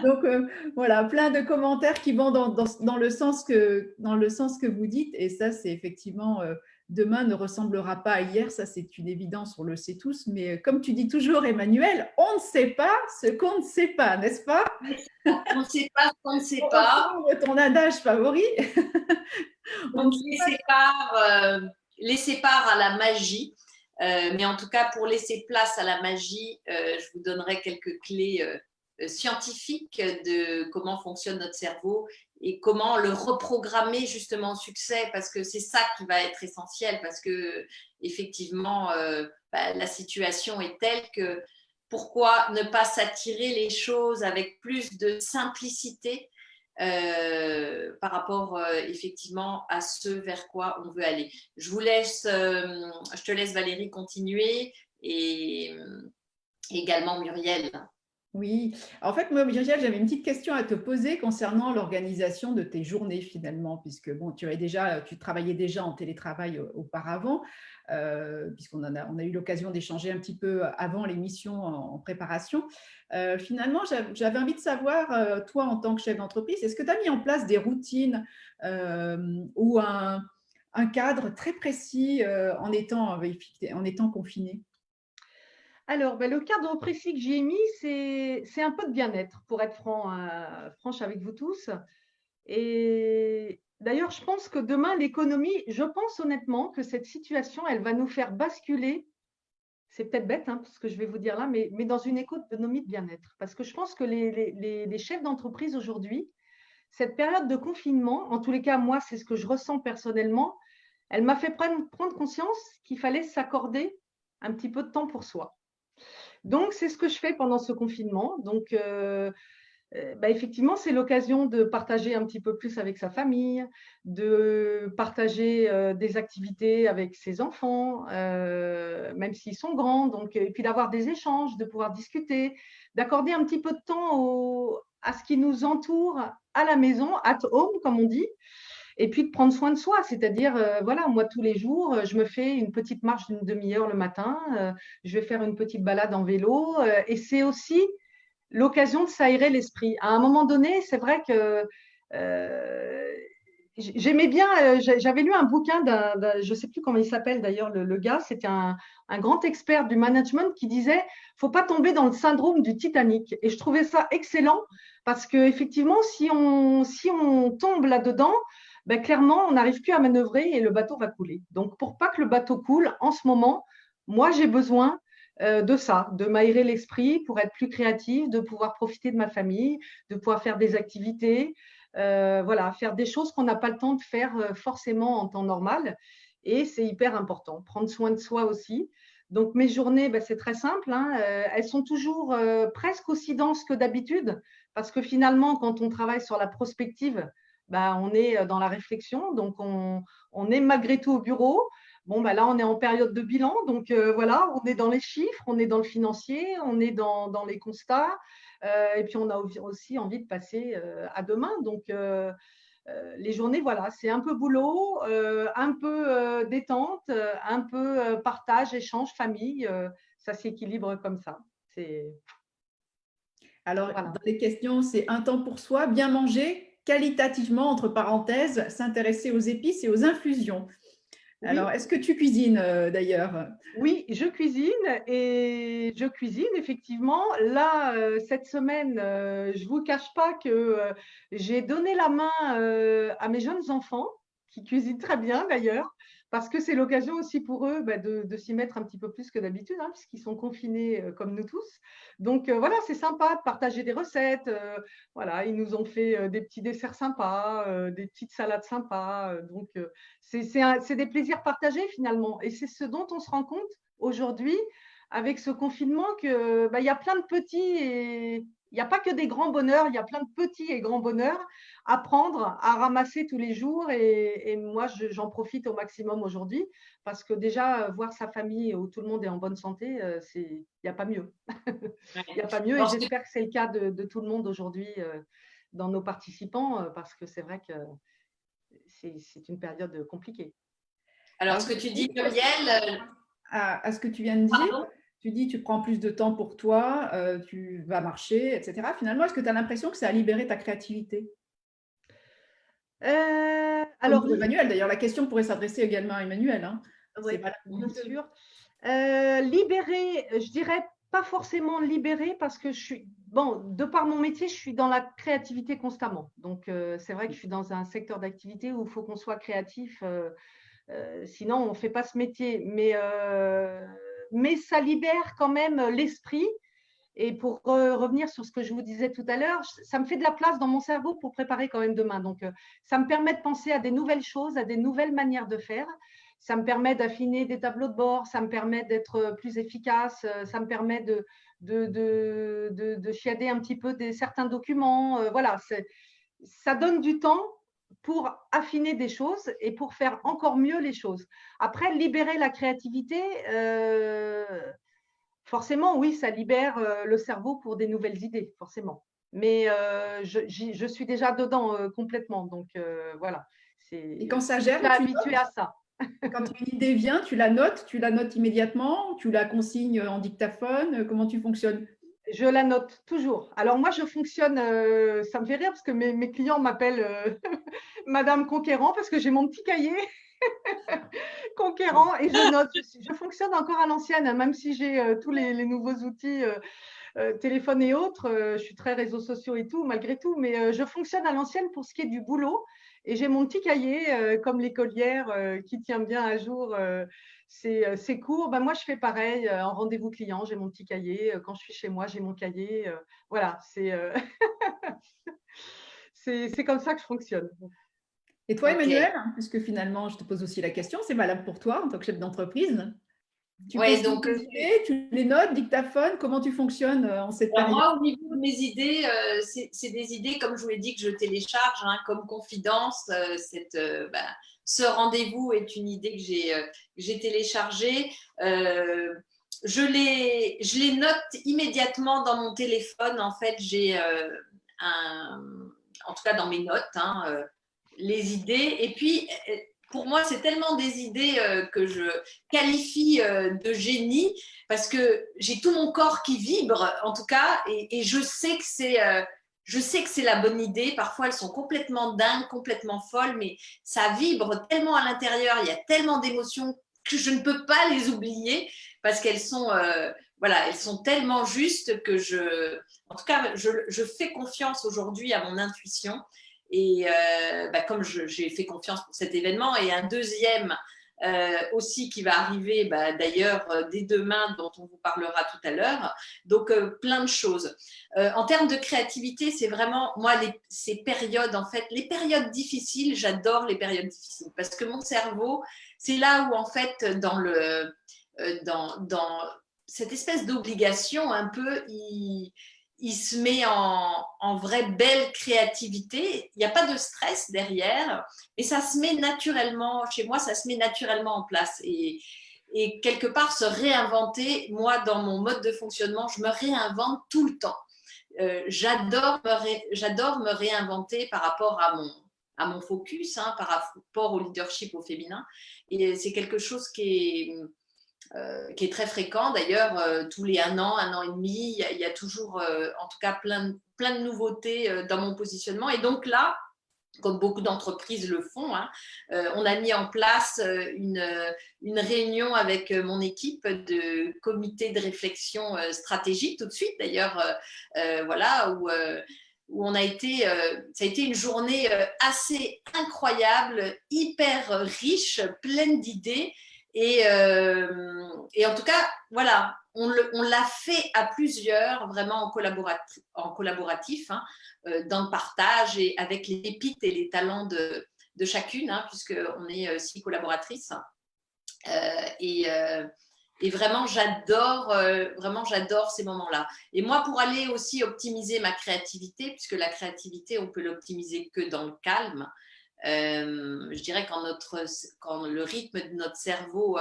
Donc voilà, plein de commentaires qui vont dans le sens que vous dites. Et ça, c'est effectivement, demain ne ressemblera pas à hier. Ça, c'est une évidence, on le sait tous. Mais comme tu dis toujours, Emmanuel, on ne sait pas ce qu'on ne sait pas, n'est-ce pas? On ne sait pas ce qu'on ne sait pas. Ton adage favori. Donc, laissez part à la magie. Mais en tout cas, pour laisser place à la magie, je vous donnerai quelques clés scientifiques de comment fonctionne notre cerveau et comment le reprogrammer justement au succès, parce que c'est ça qui va être essentiel, parce que effectivement, la situation est telle que pourquoi ne pas s'attirer les choses avec plus de simplicité par rapport effectivement à ce vers quoi on veut aller. Je te laisse Valérie continuer et également Muriel. Oui, en fait, moi, Muriel, j'avais une petite question à te poser concernant l'organisation de tes journées finalement, puisque bon, tu travaillais déjà en télétravail auparavant, puisqu'on on a eu l'occasion d'échanger un petit peu avant l'émission en préparation. Finalement, j'avais envie de savoir, toi, en tant que chef d'entreprise, est-ce que tu as mis en place des routines ou un cadre très précis en étant confiné? Alors, le cadre précis que j'y ai mis, c'est un peu de bien-être, pour être franche avec vous tous. Et d'ailleurs, je pense que demain, je pense honnêtement que cette situation, elle va nous faire basculer. C'est peut-être bête, hein, ce que je vais vous dire là, mais dans une économie de bien-être. Parce que je pense que les chefs d'entreprise aujourd'hui, cette période de confinement, en tous les cas, moi, c'est ce que je ressens personnellement, elle m'a fait prendre conscience qu'il fallait s'accorder un petit peu de temps pour soi. Donc, c'est ce que je fais pendant ce confinement. Donc, effectivement, c'est l'occasion de partager un petit peu plus avec sa famille, de partager des activités avec ses enfants, même s'ils sont grands, donc, et puis d'avoir des échanges, de pouvoir discuter, d'accorder un petit peu de temps à ce qui nous entoure à la maison, at home, comme on dit, et puis de prendre soin de soi, c'est-à-dire, voilà, moi, tous les jours, je me fais une petite marche d'une demi-heure le matin, je vais faire une petite balade en vélo, et c'est aussi l'occasion de s'aérer l'esprit. À un moment donné, c'est vrai que j'aimais bien, j'avais lu un bouquin je ne sais plus comment il s'appelle d'ailleurs, le gars, c'était un grand expert du management qui disait faut pas tomber dans le syndrome du Titanic. Et je trouvais ça excellent parce qu'effectivement, si on tombe là-dedans, ben, clairement, on n'arrive plus à manœuvrer et le bateau va couler. Donc, pour pas que le bateau coule, en ce moment, moi, j'ai besoin de ça, de m'aérer l'esprit pour être plus créative, de pouvoir profiter de ma famille, de pouvoir faire des activités, voilà, faire des choses qu'on n'a pas le temps de faire forcément en temps normal. Et c'est hyper important. Prendre soin de soi aussi. Donc, mes journées, ben, c'est très simple, hein, elles sont toujours presque aussi denses que d'habitude, parce que finalement, quand on travaille sur la prospective, ben, on est dans la réflexion, donc on est malgré tout au bureau. Bon, bah là, on est en période de bilan, donc voilà, on est dans les chiffres, on est dans le financier, on est dans les constats, et puis on a aussi envie de passer à demain. Donc, les journées, voilà, c'est un peu boulot, un peu détente, un peu partage, échange, famille. Ça s'équilibre comme ça. Alors, Voilà. dans les questions, c'est un temps pour soi, bien manger, qualitativement, entre parenthèses, s'intéresser aux épices et aux infusions. Oui. Alors, est-ce que tu cuisines d'ailleurs? Oui, je cuisine effectivement. Là, cette semaine, je ne vous cache pas que j'ai donné la main à mes jeunes enfants, qui cuisinent très bien d'ailleurs, parce que c'est l'occasion aussi pour eux bah, de s'y mettre un petit peu plus que d'habitude, hein, puisqu'ils sont confinés comme nous tous. Donc voilà, c'est sympa de partager des recettes. Voilà, ils nous ont fait des petits desserts sympas, des petites salades sympas. Donc c'est des plaisirs partagés finalement. Et c'est ce dont on se rend compte aujourd'hui avec ce confinement que bah, y a plein de petits et il n'y a pas que des grands bonheurs, il y a plein de petits et grands bonheurs à prendre, à ramasser tous les jours. Et moi, j'en profite au maximum aujourd'hui parce que déjà, voir sa famille où tout le monde est en bonne santé, il n'y a pas mieux. Il n'y a pas mieux et j'espère que c'est le cas de tout le monde aujourd'hui dans nos participants parce que c'est vrai que c'est une période compliquée. Alors, ce que tu dis, Muriel, à ce que tu viens de dire, pardon. tu dis tu prends plus de temps pour toi, tu vas marcher, etc. Finalement, est-ce que tu as l'impression que ça a libéré ta créativité? Comme Alors, pour Emmanuel, d'ailleurs, la question pourrait s'adresser également à Emmanuel. Hein. oui, C'est valable pour bien nous deux. sûr. Libérer, je dirais pas forcément libérer parce que bon, de par mon métier, je suis dans la créativité constamment. Donc, c'est vrai que je suis dans un secteur d'activité où il faut qu'on soit créatif, sinon on ne fait pas ce métier. Mais ça libère quand même l'esprit. Et pour revenir sur ce que je vous disais tout à l'heure, ça me fait de la place dans mon cerveau pour préparer quand même demain. Donc, ça me permet de penser à des nouvelles choses, à des nouvelles manières de faire. Ça me permet d'affiner des tableaux de bord, ça me permet d'être plus efficace, ça me permet de chiader un petit peu certains documents. Voilà, ça donne du temps pour affiner des choses et pour faire encore mieux les choses. Après, libérer la créativité, forcément, oui, ça libère le cerveau pour des nouvelles idées, forcément. Mais je suis déjà dedans complètement. Donc, voilà. Et quand ça Je suis germe, tu habituée à notes. ça. Quand une idée vient, tu la notes immédiatement, tu la consignes en dictaphone. Comment tu fonctionnes? Je la note toujours. Alors moi, je fonctionne, ça me fait rire parce que mes clients m'appellent Madame Conquérant parce que j'ai mon petit cahier Conquérant et je note. Je fonctionne encore à l'ancienne, hein, même si j'ai tous les nouveaux outils, téléphone et autres. Je suis très réseaux sociaux et tout, malgré tout, mais je fonctionne à l'ancienne pour ce qui est du boulot. Et j'ai mon petit cahier, comme l'écolière, qui tient bien à jour ses cours. Ben, moi, je fais pareil. En rendez-vous client, j'ai mon petit cahier. Quand je suis chez moi, j'ai mon cahier. Voilà, c'est comme ça que je fonctionne. Et toi, Ok. Emmanuel, puisque finalement, je te pose aussi la question, c'est valable pour toi en tant que chef d'entreprise. Tu Ouais, consignes donc tes idées, tu les notes, dictaphone, comment tu fonctionnes en cette alors période? moi, au niveau de mes idées, c'est des idées, comme je vous l'ai dit, que je télécharge, hein, comme confidence. Ce rendez-vous est une idée que j'ai téléchargée. Je les note immédiatement dans mon téléphone. En fait, j'ai en tout cas dans mes notes, hein, les idées. Et puis, pour moi, c'est tellement des idées que je qualifie de génie parce que j'ai tout mon corps qui vibre, en tout cas, et je sais que c'est la bonne idée. Parfois, elles sont complètement dingues, complètement folles, mais ça vibre tellement à l'intérieur, il y a tellement d'émotions que je ne peux pas les oublier parce qu'elles sont, voilà, elles sont tellement justes que en tout cas, je fais confiance aujourd'hui à mon intuition. Et comme j'ai fait confiance pour cet événement, et un deuxième aussi qui va arriver d'ailleurs dès demain, dont on vous parlera tout à l'heure. Donc plein de choses. En termes de créativité, c'est vraiment moi ces périodes, en fait, les périodes difficiles, j'adore les périodes difficiles parce que mon cerveau, c'est là où en fait dans cette espèce d'obligation un peu, il se met en vraie belle créativité. Il n'y a pas de stress derrière, et ça se met naturellement, chez moi, ça se met naturellement en place. Et quelque part, se réinventer, moi, dans mon mode de fonctionnement, je me réinvente tout le temps. J'adore me réinventer par rapport à mon focus, hein, par rapport au leadership au féminin. Et c'est quelque chose qui est très fréquent. D'ailleurs, tous les un an et demi, il y a toujours, en tout cas, plein de nouveautés dans mon positionnement. Et donc là, comme beaucoup d'entreprises le font, hein, on a mis en place une réunion avec mon équipe de comité de réflexion stratégique tout de suite, d'ailleurs, voilà, où on a été, ça a été une journée assez incroyable, hyper riche, pleine d'idées. Et en tout cas, voilà, on l'a fait à plusieurs, vraiment en collaboratif, hein, dans le partage et avec les pépites et les talents de chacune, hein, puisqu'on est 6 collaboratrices. Et vraiment, j'adore ces moments-là. Et moi, pour aller aussi optimiser ma créativité, puisque la créativité, on peut l'optimiser que dans le calme, je dirais quand le rythme de notre cerveau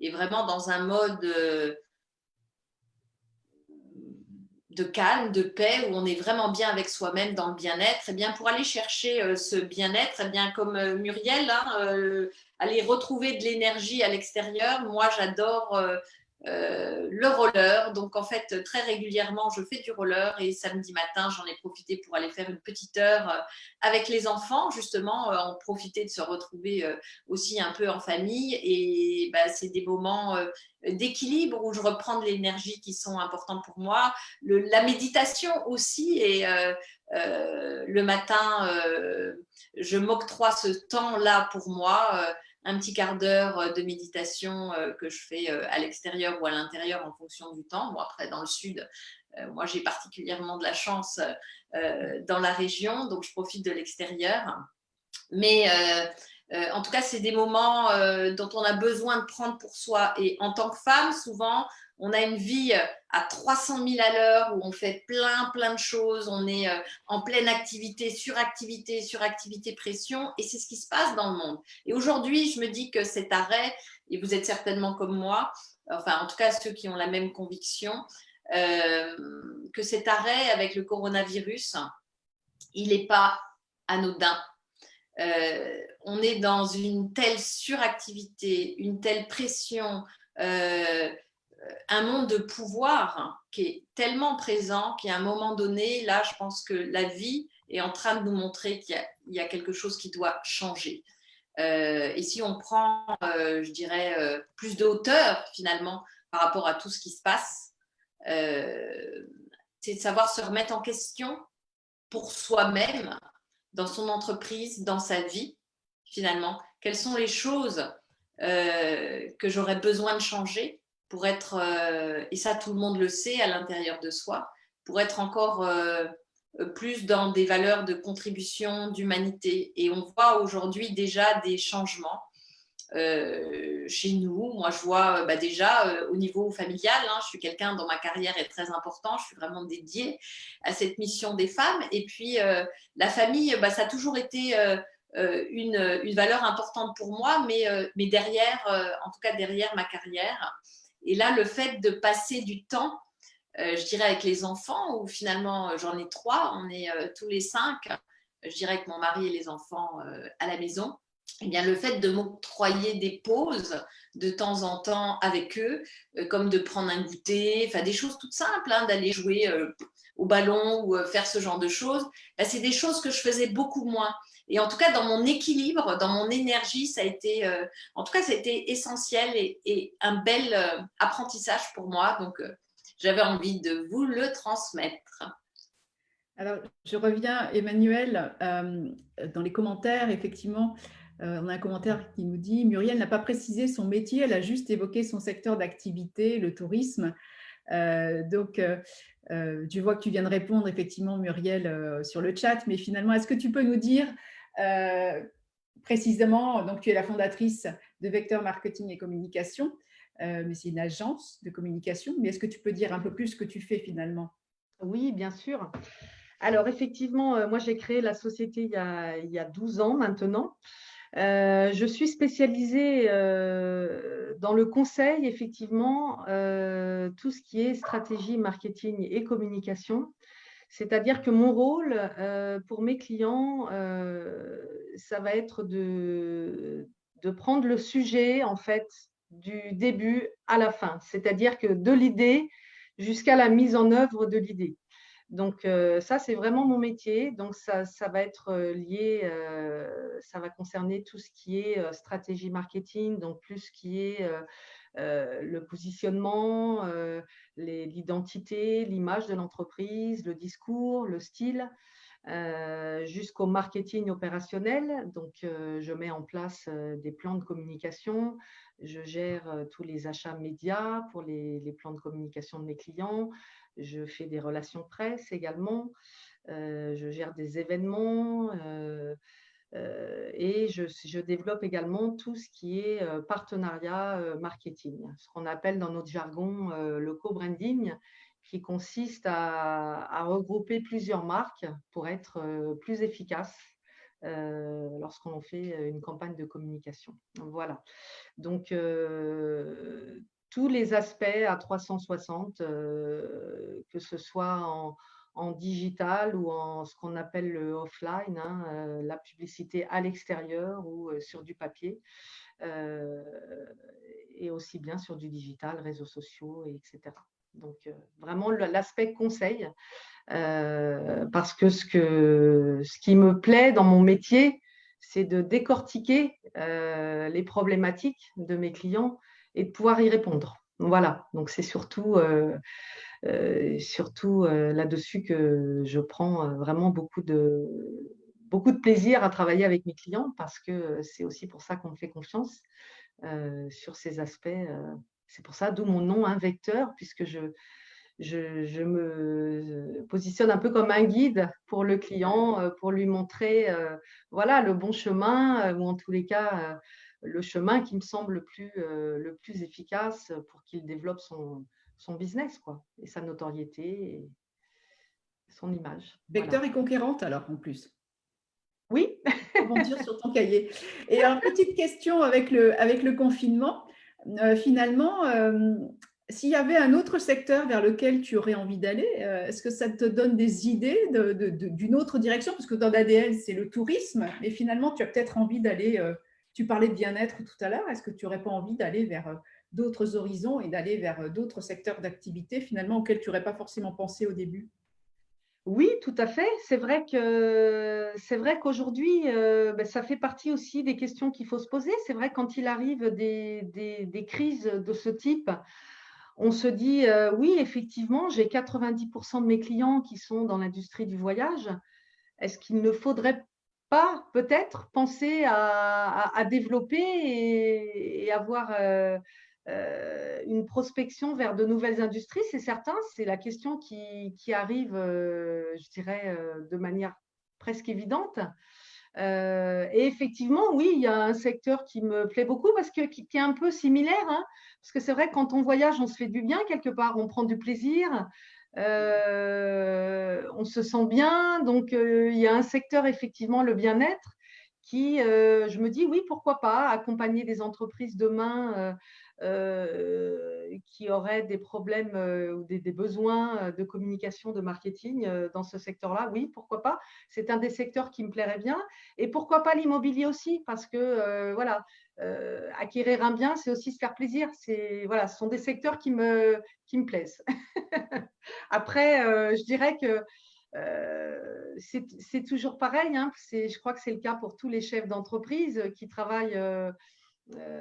est vraiment dans un mode de calme, de paix, où on est vraiment bien avec soi-même dans le bien-être, et bien pour aller chercher ce bien-être, et bien comme Muriel, hein, aller retrouver de l'énergie à l'extérieur. Moi, j'adore le roller. Donc, en fait, très régulièrement, je fais du roller, et samedi matin, j'en ai profité pour aller faire une petite heure avec les enfants, justement, en profiter de se retrouver aussi un peu en famille. Et c'est des moments d'équilibre où je reprends de l'énergie qui sont importantes pour moi. La méditation aussi, et le matin, je m'octroie ce temps-là pour moi, un petit quart d'heure de méditation que je fais à l'extérieur ou à l'intérieur en fonction du temps. Bon, après, dans le sud, moi, j'ai particulièrement de la chance dans la région, donc je profite de l'extérieur. Mais en tout cas, c'est des moments dont on a besoin de prendre pour soi. Et en tant que femme, souvent, on a une vie à 300 000 à l'heure où on fait plein de choses. On est en pleine activité, suractivité, pression. Et c'est ce qui se passe dans le monde. Et aujourd'hui, je me dis que cet arrêt, et vous êtes certainement comme moi, enfin, en tout cas, ceux qui ont la même conviction, que cet arrêt avec le coronavirus, il n'est pas anodin. On est dans une telle suractivité, une telle pression, un monde de pouvoir qui est tellement présent qu'à un moment donné, là, je pense que la vie est en train de nous montrer qu'il y a quelque chose qui doit changer. Et si on prend, je dirais, plus de hauteur finalement par rapport à tout ce qui se passe, c'est de savoir se remettre en question pour soi-même, dans son entreprise, dans sa vie, finalement. Quelles sont les choses que j'aurais besoin de changer pour être, et ça tout le monde le sait à l'intérieur de soi, pour être encore plus dans des valeurs de contribution, d'humanité. Et on voit aujourd'hui déjà des changements. chez nous. Moi, je vois déjà au niveau familial, hein, je suis quelqu'un dont ma carrière est très importante, je suis vraiment dédiée à cette mission des femmes. Et puis, la famille, ça a toujours été une valeur importante pour moi, mais derrière, en tout cas derrière ma carrière. Et là, le fait de passer du temps, je dirais avec les enfants, où finalement j'en ai 3, on est tous les 5, je dirais avec mon mari et les enfants à la maison, eh bien, le fait de m'octroyer des pauses de temps en temps avec eux, comme de prendre un goûter, enfin des choses toutes simples, hein, d'aller jouer au ballon ou faire ce genre de choses, c'est des choses que je faisais beaucoup moins. Et en tout cas, dans mon équilibre, dans mon énergie, ça a été, en tout cas, ça a été essentiel et un bel apprentissage pour moi. Donc, j'avais envie de vous le transmettre. Alors, je reviens, Emmanuel, dans les commentaires, effectivement, on a un commentaire qui nous dit « Muriel n'a pas précisé son métier, elle a juste évoqué son secteur d'activité, le tourisme ». Donc, tu vois que tu viens de répondre, effectivement, Muriel, sur le chat, mais finalement, est-ce que tu peux nous dire précisément, donc tu es la fondatrice de Vecteur Marketing et Communication, mais c'est une agence de communication, mais est-ce que tu peux dire un peu plus ce que tu fais finalement? Oui, bien sûr. Alors, effectivement, moi, j'ai créé la société il y a 12 ans maintenant. Je suis spécialisée dans le conseil, effectivement, tout ce qui est stratégie, marketing et communication. C'est-à-dire que mon rôle pour mes clients, ça va être de prendre le sujet, en fait, du début à la fin. C'est-à-dire que de l'idée jusqu'à la mise en œuvre de l'idée. Donc, ça, c'est vraiment mon métier. Donc, ça va être lié, ça va concerner tout ce qui est stratégie marketing, donc plus ce qui est le positionnement, l'identité, l'image de l'entreprise, le discours, le style, jusqu'au marketing opérationnel. Donc, je mets en place des plans de communication. Je gère tous les achats médias pour les plans de communication de mes clients. Je fais des relations presse également. Je gère des événements et je développe également tout ce qui est partenariat marketing, ce qu'on appelle dans notre jargon le co-branding, qui consiste à regrouper plusieurs marques pour être plus efficace lorsqu'on fait une campagne de communication. Voilà. Donc, tous les aspects à 360, que ce soit en digital ou en ce qu'on appelle le offline, hein, la publicité à l'extérieur ou sur du papier, et aussi bien sur du digital, réseaux sociaux, etc. Donc, vraiment l'aspect conseil, parce que ce qui me plaît dans mon métier, c'est de décortiquer les problématiques de mes clients et de pouvoir y répondre. Voilà, donc c'est surtout là-dessus que je prends vraiment beaucoup de plaisir à travailler avec mes clients, parce que c'est aussi pour ça qu'on me fait confiance sur ces aspects. C'est pour ça, d'où mon nom, un vecteur, puisque je me positionne un peu comme un guide pour le client, pour lui montrer voilà, le bon chemin, ou en tous les cas, le chemin qui me semble le plus efficace pour qu'il développe son business, quoi, et sa notoriété et son image. Vecteur Voilà. et conquérante, alors, en plus. Oui. Rebondir sur ton cahier. Et alors, petite question avec le confinement. Finalement, s'il y avait un autre secteur vers lequel tu aurais envie d'aller, est-ce que ça te donne des idées d'une autre direction? Parce que dans l'ADN, c'est le tourisme, mais finalement, tu as peut-être envie d'aller, tu parlais de bien-être tout à l'heure, est-ce que tu n'aurais pas envie d'aller vers d'autres horizons et d'aller vers d'autres secteurs d'activité finalement auxquels tu n'aurais pas forcément pensé au début? Oui, tout à fait. C'est vrai qu'aujourd'hui, ça fait partie aussi des questions qu'il faut se poser. C'est vrai, quand il arrive des crises de ce type, on se dit oui, effectivement, j'ai 90% de mes clients qui sont dans l'industrie du voyage. Est-ce qu'il ne faudrait pas peut-être penser à développer et avoir une prospection vers de nouvelles industries? C'est certain, c'est la question qui arrive, je dirais, de manière presque évidente. Et effectivement, oui, il y a un secteur qui me plaît beaucoup parce que qui est un peu similaire, hein, parce que c'est vrai que quand on voyage, on se fait du bien quelque part, on prend du plaisir, on se sent bien. Donc, il y a un secteur, effectivement, le bien-être, qui, je me dis, oui, pourquoi pas accompagner des entreprises demain qui auraient des problèmes ou des besoins de communication, de marketing dans ce secteur-là. Oui, pourquoi pas. C'est un des secteurs qui me plairait bien. Et pourquoi pas l'immobilier aussi, parce que voilà, acquérir un bien, c'est aussi se faire plaisir. Voilà, ce sont des secteurs qui me plaisent. Après, je dirais que c'est toujours pareil, hein. Je crois que c'est le cas pour tous les chefs d'entreprise qui travaillent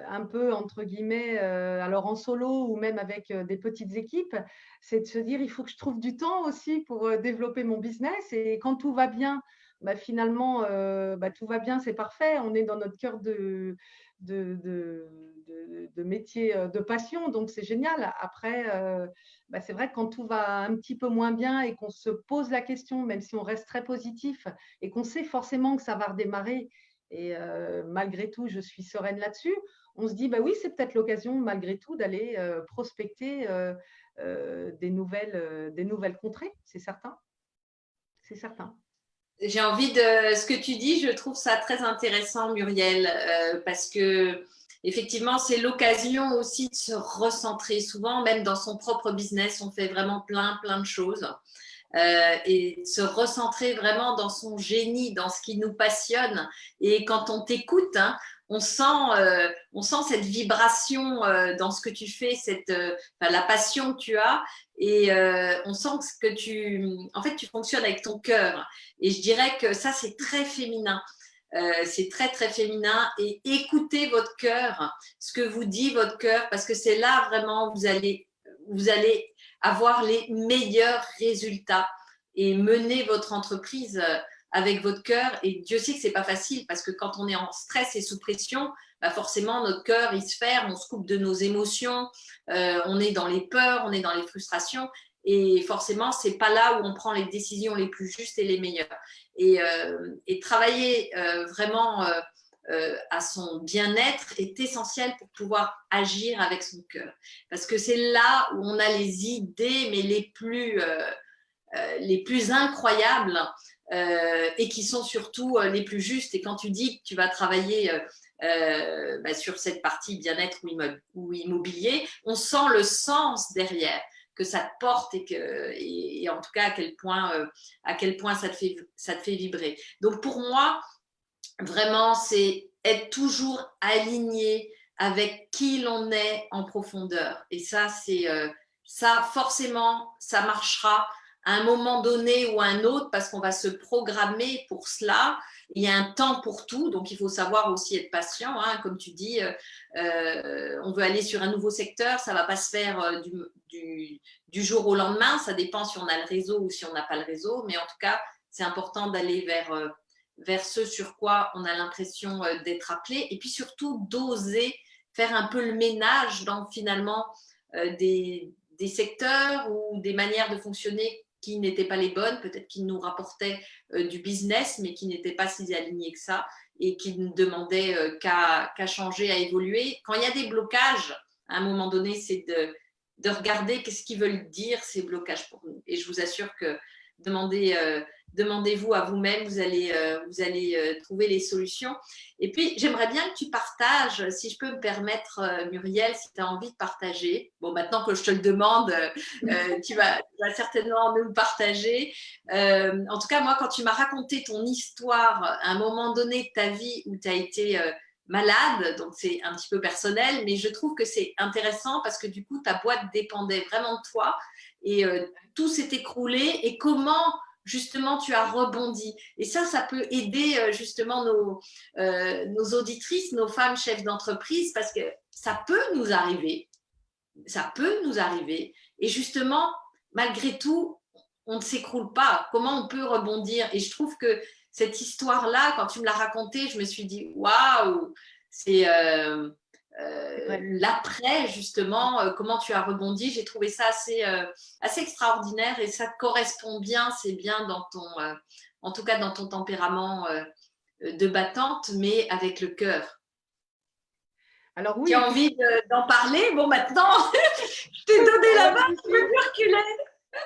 un peu, entre guillemets, alors en solo ou même avec des petites équipes, c'est de se dire, il faut que je trouve du temps aussi pour développer mon business. Et quand tout va bien, bah, finalement, bah, tout va bien, c'est parfait. On est dans notre cœur de métier, de passion, donc c'est génial. Après, bah, c'est vrai que quand tout va un petit peu moins bien et qu'on se pose la question, même si on reste très positif et qu'on sait forcément que ça va redémarrer, et malgré tout, je suis sereine là-dessus. On se dit, bah oui, c'est peut-être l'occasion, malgré tout, d'aller prospecter des nouvelles contrées, c'est certain. C'est certain. J'ai envie de ce que tu dis, je trouve ça très intéressant, Muriel, parce que effectivement, c'est l'occasion aussi de se recentrer. Souvent, même dans son propre business, on fait vraiment plein de choses. Et se recentrer vraiment dans son génie, dans ce qui nous passionne. Et quand on t'écoute, hein, on sent cette vibration dans ce que tu fais, la passion que tu as. Et on sent en fait, tu fonctionnes avec ton cœur. Et je dirais que ça, c'est très féminin. C'est très féminin. Et écoutez votre cœur, ce que vous dit votre cœur, parce que c'est là vraiment où vous allez avoir les meilleurs résultats et mener votre entreprise avec votre cœur. Et Dieu sait que c'est pas facile parce que quand on est en stress et sous pression, bah forcément notre cœur il se ferme, on se coupe de nos émotions, on est dans les peurs, on est dans les frustrations. Et forcément, c'est pas là où on prend les décisions les plus justes et les meilleures. Et travailler vraiment à son bien-être est essentiel pour pouvoir agir avec son cœur. Parce que c'est là où on a les idées, mais les plus incroyables et qui sont surtout les plus justes. Et quand tu dis que tu vas travailler bah, sur cette partie bien-être ou immobilier, on sent le sens derrière que ça te porte et en tout cas à quel point ça te fait vibrer. Donc pour moi, vraiment, c'est être toujours aligné avec qui l'on est en profondeur. Et ça, forcément, ça marchera à un moment donné ou à un autre parce qu'on va se programmer pour cela. Il y a un temps pour tout, donc il faut savoir aussi être patient. Hein. Comme tu dis, on veut aller sur un nouveau secteur, ça ne va pas se faire du jour au lendemain. Ça dépend si on a le réseau ou si on n'a pas le réseau. Mais en tout cas, c'est important d'aller vers ce sur quoi on a l'impression d'être appelé, et puis surtout d'oser faire un peu le ménage dans finalement des secteurs ou des manières de fonctionner qui n'étaient pas les bonnes, peut-être qui nous rapportaient du business, mais qui n'étaient pas si alignés que ça, et qui ne demandaient qu'à changer, à évoluer. Quand il y a des blocages, à un moment donné, c'est de regarder qu'est-ce qu'ils veulent dire ces blocages pour nous. Et je vous assure que demandez-vous à vous-même, vous allez trouver les solutions. Et puis, j'aimerais bien que tu partages, si je peux me permettre, Muriel, si tu as envie de partager. Bon, maintenant que je te le demande, tu vas certainement nous le partager. En tout cas, moi, quand tu m'as raconté ton histoire à un moment donné de ta vie où tu as été malade, donc c'est un petit peu personnel, mais je trouve que c'est intéressant parce que du coup, ta boîte dépendait vraiment de toi et tout s'est écroulé. Et comment justement tu as rebondi? Et ça peut aider justement nos auditrices, nos femmes chefs d'entreprise, parce que ça peut nous arriver, et justement malgré tout on ne s'écroule pas. Comment on peut rebondir? Et je trouve que cette histoire-là, quand tu me l'as racontée, je me suis dit waouh, c'est l'après, justement, comment tu as rebondi. J'ai trouvé ça assez extraordinaire et ça correspond bien, c'est bien dans en tout cas dans ton tempérament de battante, mais avec le cœur. Alors oui, Tu as envie d'en parler? Bon, maintenant, je t'ai donné la main, je peux plus reculer.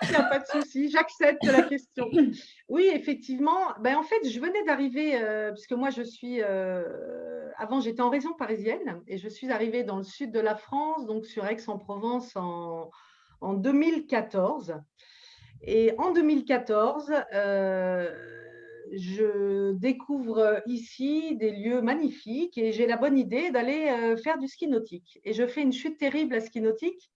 il n'y a pas de souci, j'accepte la question. Oui, effectivement. Ben, en fait, je venais d'arriver, puisque moi, avant, j'étais en région parisienne et je suis arrivée dans le sud de la France, donc sur Aix-en-Provence en 2014. Et en 2014, je découvre ici des lieux magnifiques et j'ai la bonne idée d'aller faire du ski nautique. Et je fais une chute terrible à ski nautique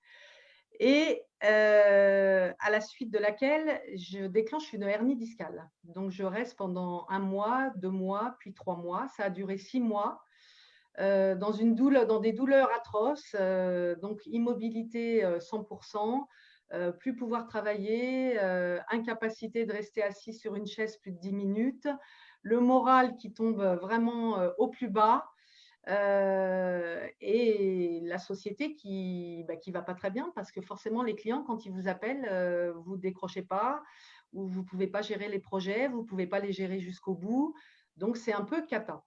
et à la suite de laquelle je déclenche une hernie discale. Donc, je reste pendant 1 mois, 2 mois, puis 3 mois. Ça a duré 6 mois dans des douleurs atroces, donc immobilité 100%, plus pouvoir travailler, incapacité de rester assis sur une chaise plus de 10 minutes, le moral qui tombe vraiment au plus bas. Et la société qui va pas très bien parce que forcément les clients quand ils vous appellent, vous décrochez pas ou vous pouvez pas gérer les projets, vous pouvez pas les gérer jusqu'au bout. Donc c'est un peu cata.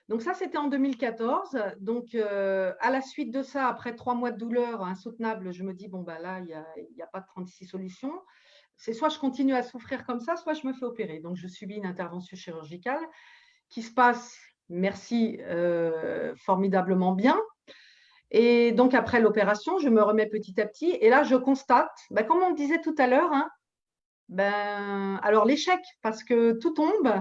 Donc ça, c'était en 2014. Donc, à la suite de ça, après 3 mois de douleur insoutenable, je me dis, bon, bah là, il n'y a pas de 36 solutions. C'est soit je continue à souffrir comme ça, soit je me fais opérer. Donc, je subis une intervention chirurgicale qui se passe, merci, formidablement bien. Et donc, après l'opération, je me remets petit à petit. Et là, je constate, comme on me disait tout à l'heure, hein, alors l'échec, parce que tout tombe.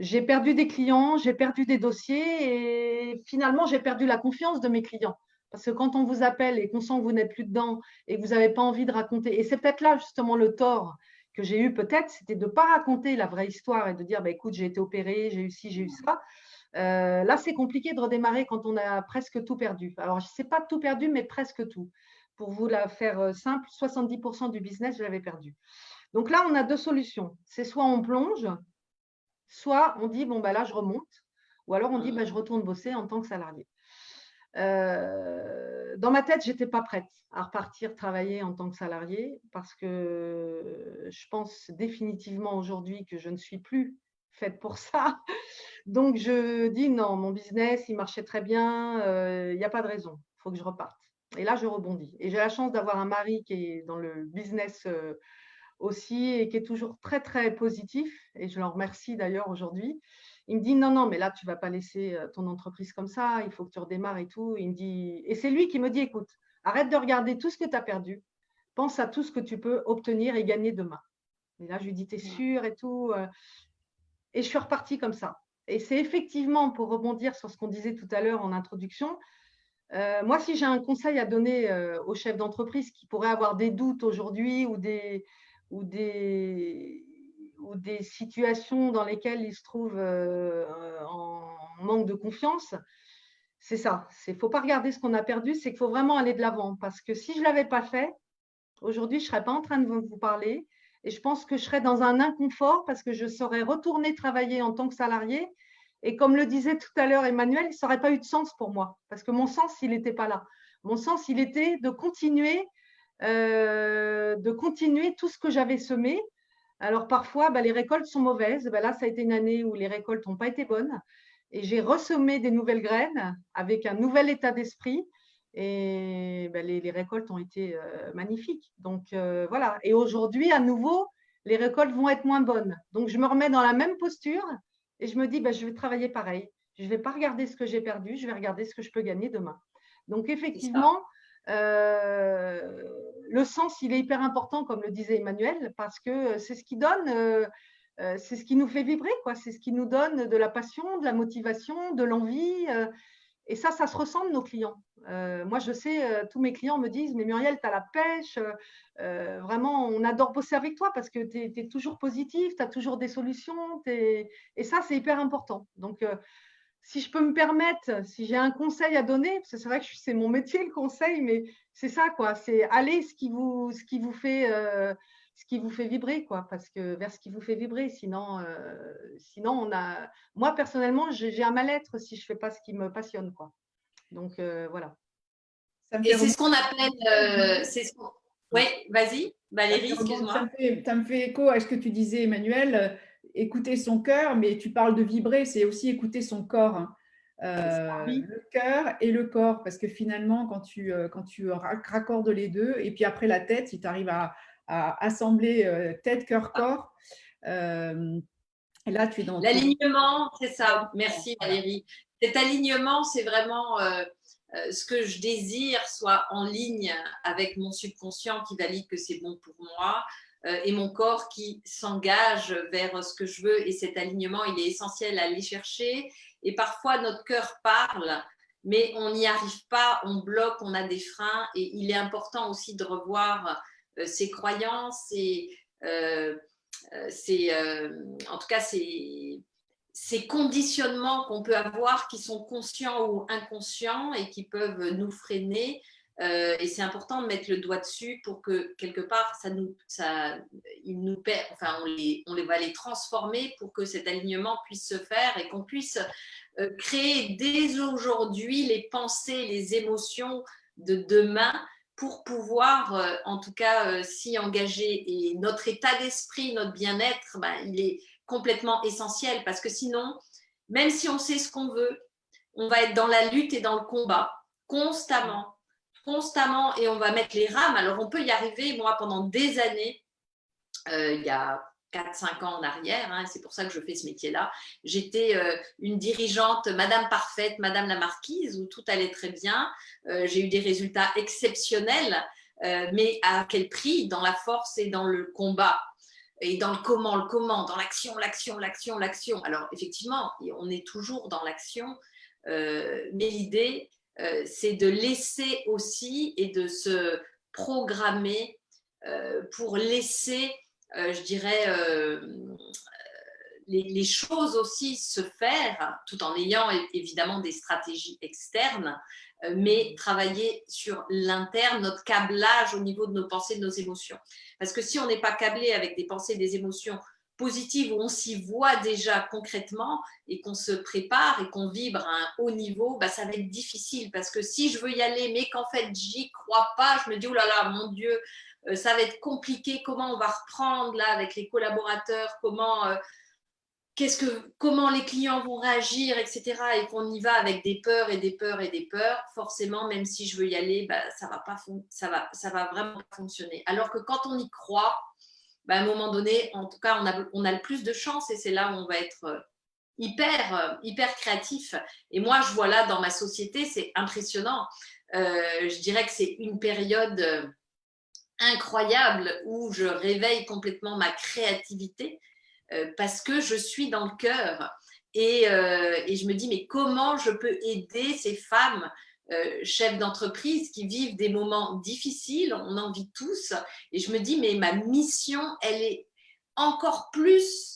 J'ai perdu des clients, j'ai perdu des dossiers et finalement, j'ai perdu la confiance de mes clients. Parce que quand on vous appelle et qu'on sent que vous n'êtes plus dedans et que vous n'avez pas envie de raconter, et c'est peut-être là justement le tort que j'ai eu peut-être, c'était de ne pas raconter la vraie histoire et de dire, écoute, j'ai été opérée, j'ai eu ci, j'ai eu ça. Là, c'est compliqué de redémarrer quand on a presque tout perdu. Alors, je ne sais pas tout perdu, mais presque tout. Pour vous la faire simple, 70% du business, je l'avais perdu. Donc là, on a 2 solutions. C'est soit on plonge, soit on dit, bon, là, je remonte, ou alors on dit, je retourne bosser en tant que salarié. Dans ma tête, je n'étais pas prête à repartir travailler en tant que salarié parce que je pense définitivement aujourd'hui que je ne suis plus faite pour ça. Donc, je dis, non, mon business, il marchait très bien, il n'y a pas de raison, il faut que je reparte. Et là, je rebondis. Et j'ai la chance d'avoir un mari qui est dans le business aussi et qui est toujours très, très positif. Et je l'en remercie d'ailleurs aujourd'hui. Il me dit non, non, mais là, tu ne vas pas laisser ton entreprise comme ça. Il faut que tu redémarres et tout. Il me dit, et c'est lui qui me dit, écoute, arrête de regarder tout ce que tu as perdu. Pense à tout ce que tu peux obtenir et gagner demain. Et là, je lui dis, t'es sûr et tout. Et je suis repartie comme ça. Et c'est effectivement, pour rebondir sur ce qu'on disait tout à l'heure en introduction, moi, si j'ai un conseil à donner aux chefs d'entreprise qui pourraient avoir des doutes aujourd'hui ou des situations dans lesquelles ils se trouvent en manque de confiance, c'est ça. Il ne faut pas regarder ce qu'on a perdu, c'est qu'il faut vraiment aller de l'avant. Parce que si je ne l'avais pas fait, aujourd'hui, je ne serais pas en train de vous parler. Et je pense que je serais dans un inconfort parce que je serais retournée travailler en tant que salarié. Et comme le disait tout à l'heure Emmanuel, ça n'aurait pas eu de sens pour moi parce que mon sens, il n'était pas là. Mon sens, il était de continuer tout ce que j'avais semé. Alors parfois, les récoltes sont mauvaises. Là, ça a été une année où les récoltes n'ont pas été bonnes. Et j'ai ressemé des nouvelles graines avec un nouvel état d'esprit. Et les récoltes ont été magnifiques. Donc voilà. Et aujourd'hui, à nouveau, les récoltes vont être moins bonnes. Donc je me remets dans la même posture et je me dis, je vais travailler pareil. Je ne vais pas regarder ce que j'ai perdu, je vais regarder ce que je peux gagner demain. Donc effectivement, le sens, il est hyper important, comme le disait Emmanuel, parce que c'est ce qui donne, c'est ce qui nous fait vibrer, quoi. C'est ce qui nous donne de la passion, de la motivation, de l'envie. Et ça se ressent de nos clients. Moi, je sais, tous mes clients me disent, mais Muriel, tu as la pêche, vraiment, on adore bosser avec toi parce que tu es toujours positif, tu as toujours des solutions. Et ça, c'est hyper important. Donc, si je peux me permettre, si j'ai un conseil à donner, parce que c'est vrai que c'est mon métier le conseil, mais c'est ça, quoi. C'est aller ce qui vous fait vibrer, quoi, parce que vers ce qui vous fait vibrer. Sinon, moi personnellement, j'ai un mal-être si je fais pas ce qui me passionne, quoi. Donc voilà. Et c'est ce qu'on appelle. Oui, vas-y, Valérie, excuse-moi. Ça me fait écho à ce que tu disais, Emmanuel. écouter son cœur, mais tu parles de vibrer, c'est aussi écouter son corps, hein. Oui. Le cœur et le corps, parce que finalement, quand tu raccordes les deux, et puis après la tête, si tu arrives à assembler tête, cœur, corps, et là, tu es dans L'alignement, c'est ça. l'alignement. Merci Voilà. Valérie. Cet alignement, c'est vraiment ce que je désire soit en ligne avec mon subconscient qui valide que c'est bon pour moi et mon corps qui s'engage vers ce que je veux. Et cet alignement, il est essentiel à aller chercher. Et parfois, notre cœur parle, mais on n'y arrive pas, on bloque, on a des freins. Et il est important aussi de revoir ses croyances et en tout cas, ces conditionnements qu'on peut avoir qui sont conscients ou inconscients et qui peuvent nous freiner. Et c'est important de mettre le doigt dessus pour que quelque part, on va les transformer pour que cet alignement puisse se faire et qu'on puisse créer dès aujourd'hui les pensées, les émotions de demain pour pouvoir, en tout cas, s'y engager. Et notre état d'esprit, notre bien-être, ben, il est complètement essentiel parce que sinon, même si on sait ce qu'on veut, on va être dans la lutte et dans le combat constamment, constamment, et on va mettre les rames. Alors, on peut y arriver. Moi, pendant des années, il y a 4-5 ans en arrière, hein, c'est pour ça que je fais ce métier-là. J'étais une dirigeante, Madame Parfaite, Madame la Marquise, où tout allait très bien. J'ai eu des résultats exceptionnels, mais à quel prix? Dans la force et dans le combat. Et dans le comment, dans l'action, l'action, l'action, l'action. Alors, effectivement, on est toujours dans l'action, mais l'idée, c'est de laisser aussi et de se programmer pour laisser je dirais, les choses aussi se faire, tout en ayant évidemment des stratégies externes, mais travailler sur l'interne, notre câblage au niveau de nos pensées, de nos émotions. Parce que si on n'est pas câblé avec des pensées, des émotions positives, où on s'y voit déjà concrètement et qu'on se prépare et qu'on vibre à un haut niveau, bah, ça va être difficile. Parce que si je veux y aller, mais qu'en fait, j'y crois pas, je me dis, oh là là, mon Dieu, ça va être compliqué, comment on va reprendre là avec les collaborateurs, comment les clients vont réagir, etc. Et qu'on y va avec des peurs et des peurs et des peurs, forcément, même si je veux y aller, bah, ça va vraiment pas fonctionner. Alors que quand on y croit, bah, à un moment donné, en tout cas, on a le plus de chance et c'est là où on va être hyper créatif. Et moi, je vois là dans ma société, c'est impressionnant. Je dirais que c'est une période incroyable où je réveille complètement ma créativité parce que je suis dans le cœur et je me dis mais comment je peux aider ces femmes chefs d'entreprise qui vivent des moments difficiles, on en vit tous, et je me dis mais ma mission elle est encore plus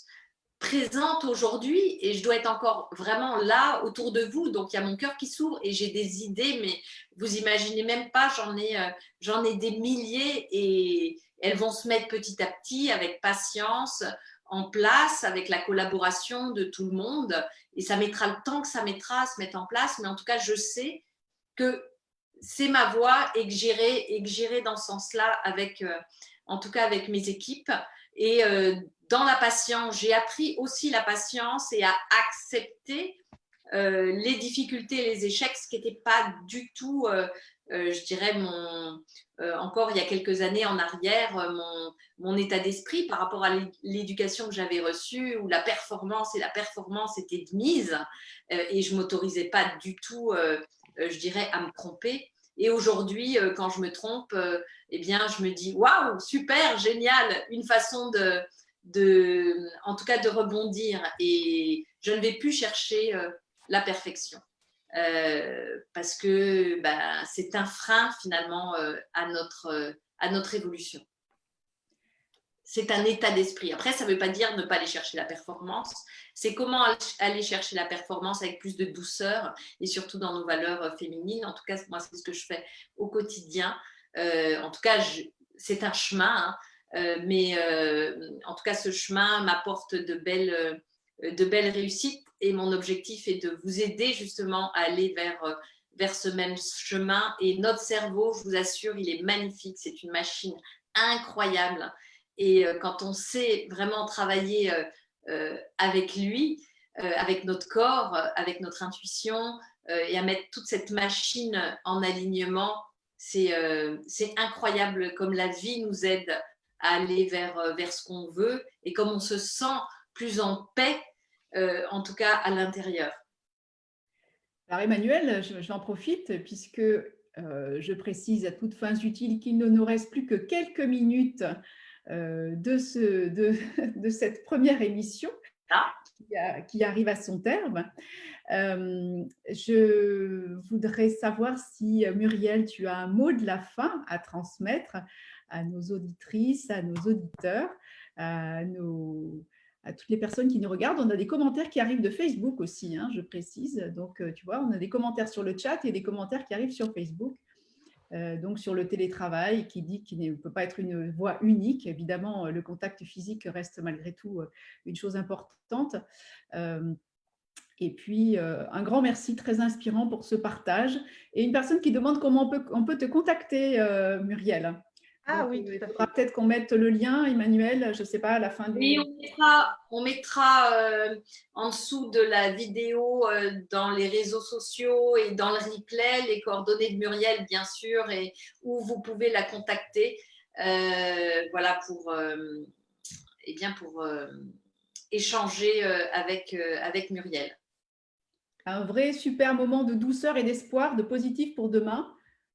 présente aujourd'hui et je dois être encore vraiment là autour de vous. Donc il y a mon cœur qui s'ouvre et j'ai des idées, mais vous imaginez même pas, j'en ai des milliers et elles vont se mettre petit à petit avec patience en place, avec la collaboration de tout le monde, et ça mettra le temps que ça mettra à se mettre en place, mais en tout cas je sais que c'est ma voie et que j'irai dans ce sens-là avec en tout cas avec mes équipes. Et dans la patience, j'ai appris aussi la patience et à accepter les difficultés, les échecs, ce qui n'était pas du tout, je dirais, encore il y a quelques années en arrière, mon état d'esprit par rapport à l'éducation que j'avais reçue, où la performance était de mise et je ne m'autorisais pas du tout, je dirais, à me tromper. Et aujourd'hui, quand je me trompe, eh bien, je me dis waouh, super, génial, une façon en tout cas, de rebondir. Et je ne vais plus chercher la perfection parce que bah, c'est un frein finalement à notre évolution. C'est un état d'esprit. Après, ça ne veut pas dire ne pas aller chercher la performance. C'est comment aller chercher la performance avec plus de douceur et surtout dans nos valeurs féminines. En tout cas, moi, c'est ce que je fais au quotidien. En tout cas, c'est un chemin, hein, mais en tout cas, ce chemin m'apporte de belles réussites et mon objectif est de vous aider justement à aller vers ce même chemin. Et notre cerveau, je vous assure, il est magnifique. C'est une machine incroyable. Et quand on sait vraiment travailler avec lui, avec notre corps, avec notre intuition, et à mettre toute cette machine en alignement. C'est incroyable comme la vie nous aide à aller vers ce qu'on veut et comme on se sent plus en paix, en tout cas à l'intérieur. Alors Emmanuel, j'en profite puisque je précise à toutes fins utiles qu'il ne nous reste plus que quelques minutes de cette première émission Ah. qui arrive à son terme. Je voudrais savoir si, Muriel, tu as un mot de la fin à transmettre à nos auditrices, à nos auditeurs, à toutes les personnes qui nous regardent. On a des commentaires qui arrivent de Facebook aussi, hein, je précise. Donc, tu vois, on a des commentaires sur le chat et des commentaires qui arrivent sur Facebook. Donc sur le télétravail, qui dit qu'il ne peut pas être une voie unique. Évidemment, le contact physique reste malgré tout une chose importante. Et puis, un grand merci très inspirant pour ce partage. Et une personne qui demande comment on peut te contacter, Muriel. Ah Donc, oui, tout il à faudra fait. peut-être qu'on mette le lien, Emmanuel, je ne sais pas, à la fin Oui, du… on mettra en dessous de la vidéo, dans les réseaux sociaux et dans le replay, les coordonnées de Muriel, bien sûr, et où vous pouvez la contacter, voilà, pour échanger avec Muriel. Un vrai super moment de douceur et d'espoir, de positif pour demain,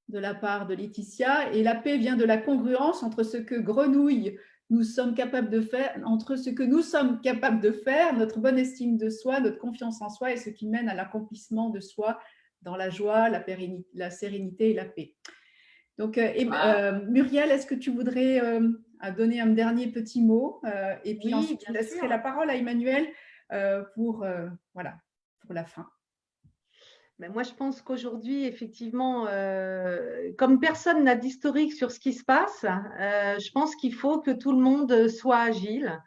de la part de Laetitia. Et la paix vient de la congruence entre ce que grenouille nous sommes capables de faire, entre ce que nous sommes capables de faire, notre bonne estime de soi, notre confiance en soi et ce qui mène à l'accomplissement de soi dans la joie, la sérénité et la paix. Donc, Muriel, est-ce que tu voudrais donner un dernier petit mot et puis Oui, ensuite, je bien laisserai sûr. la parole à Emmanuel pour la fin. Ben moi, je pense qu'aujourd'hui, effectivement, comme personne n'a d'historique sur ce qui se passe, je pense qu'il faut que tout le monde soit agile.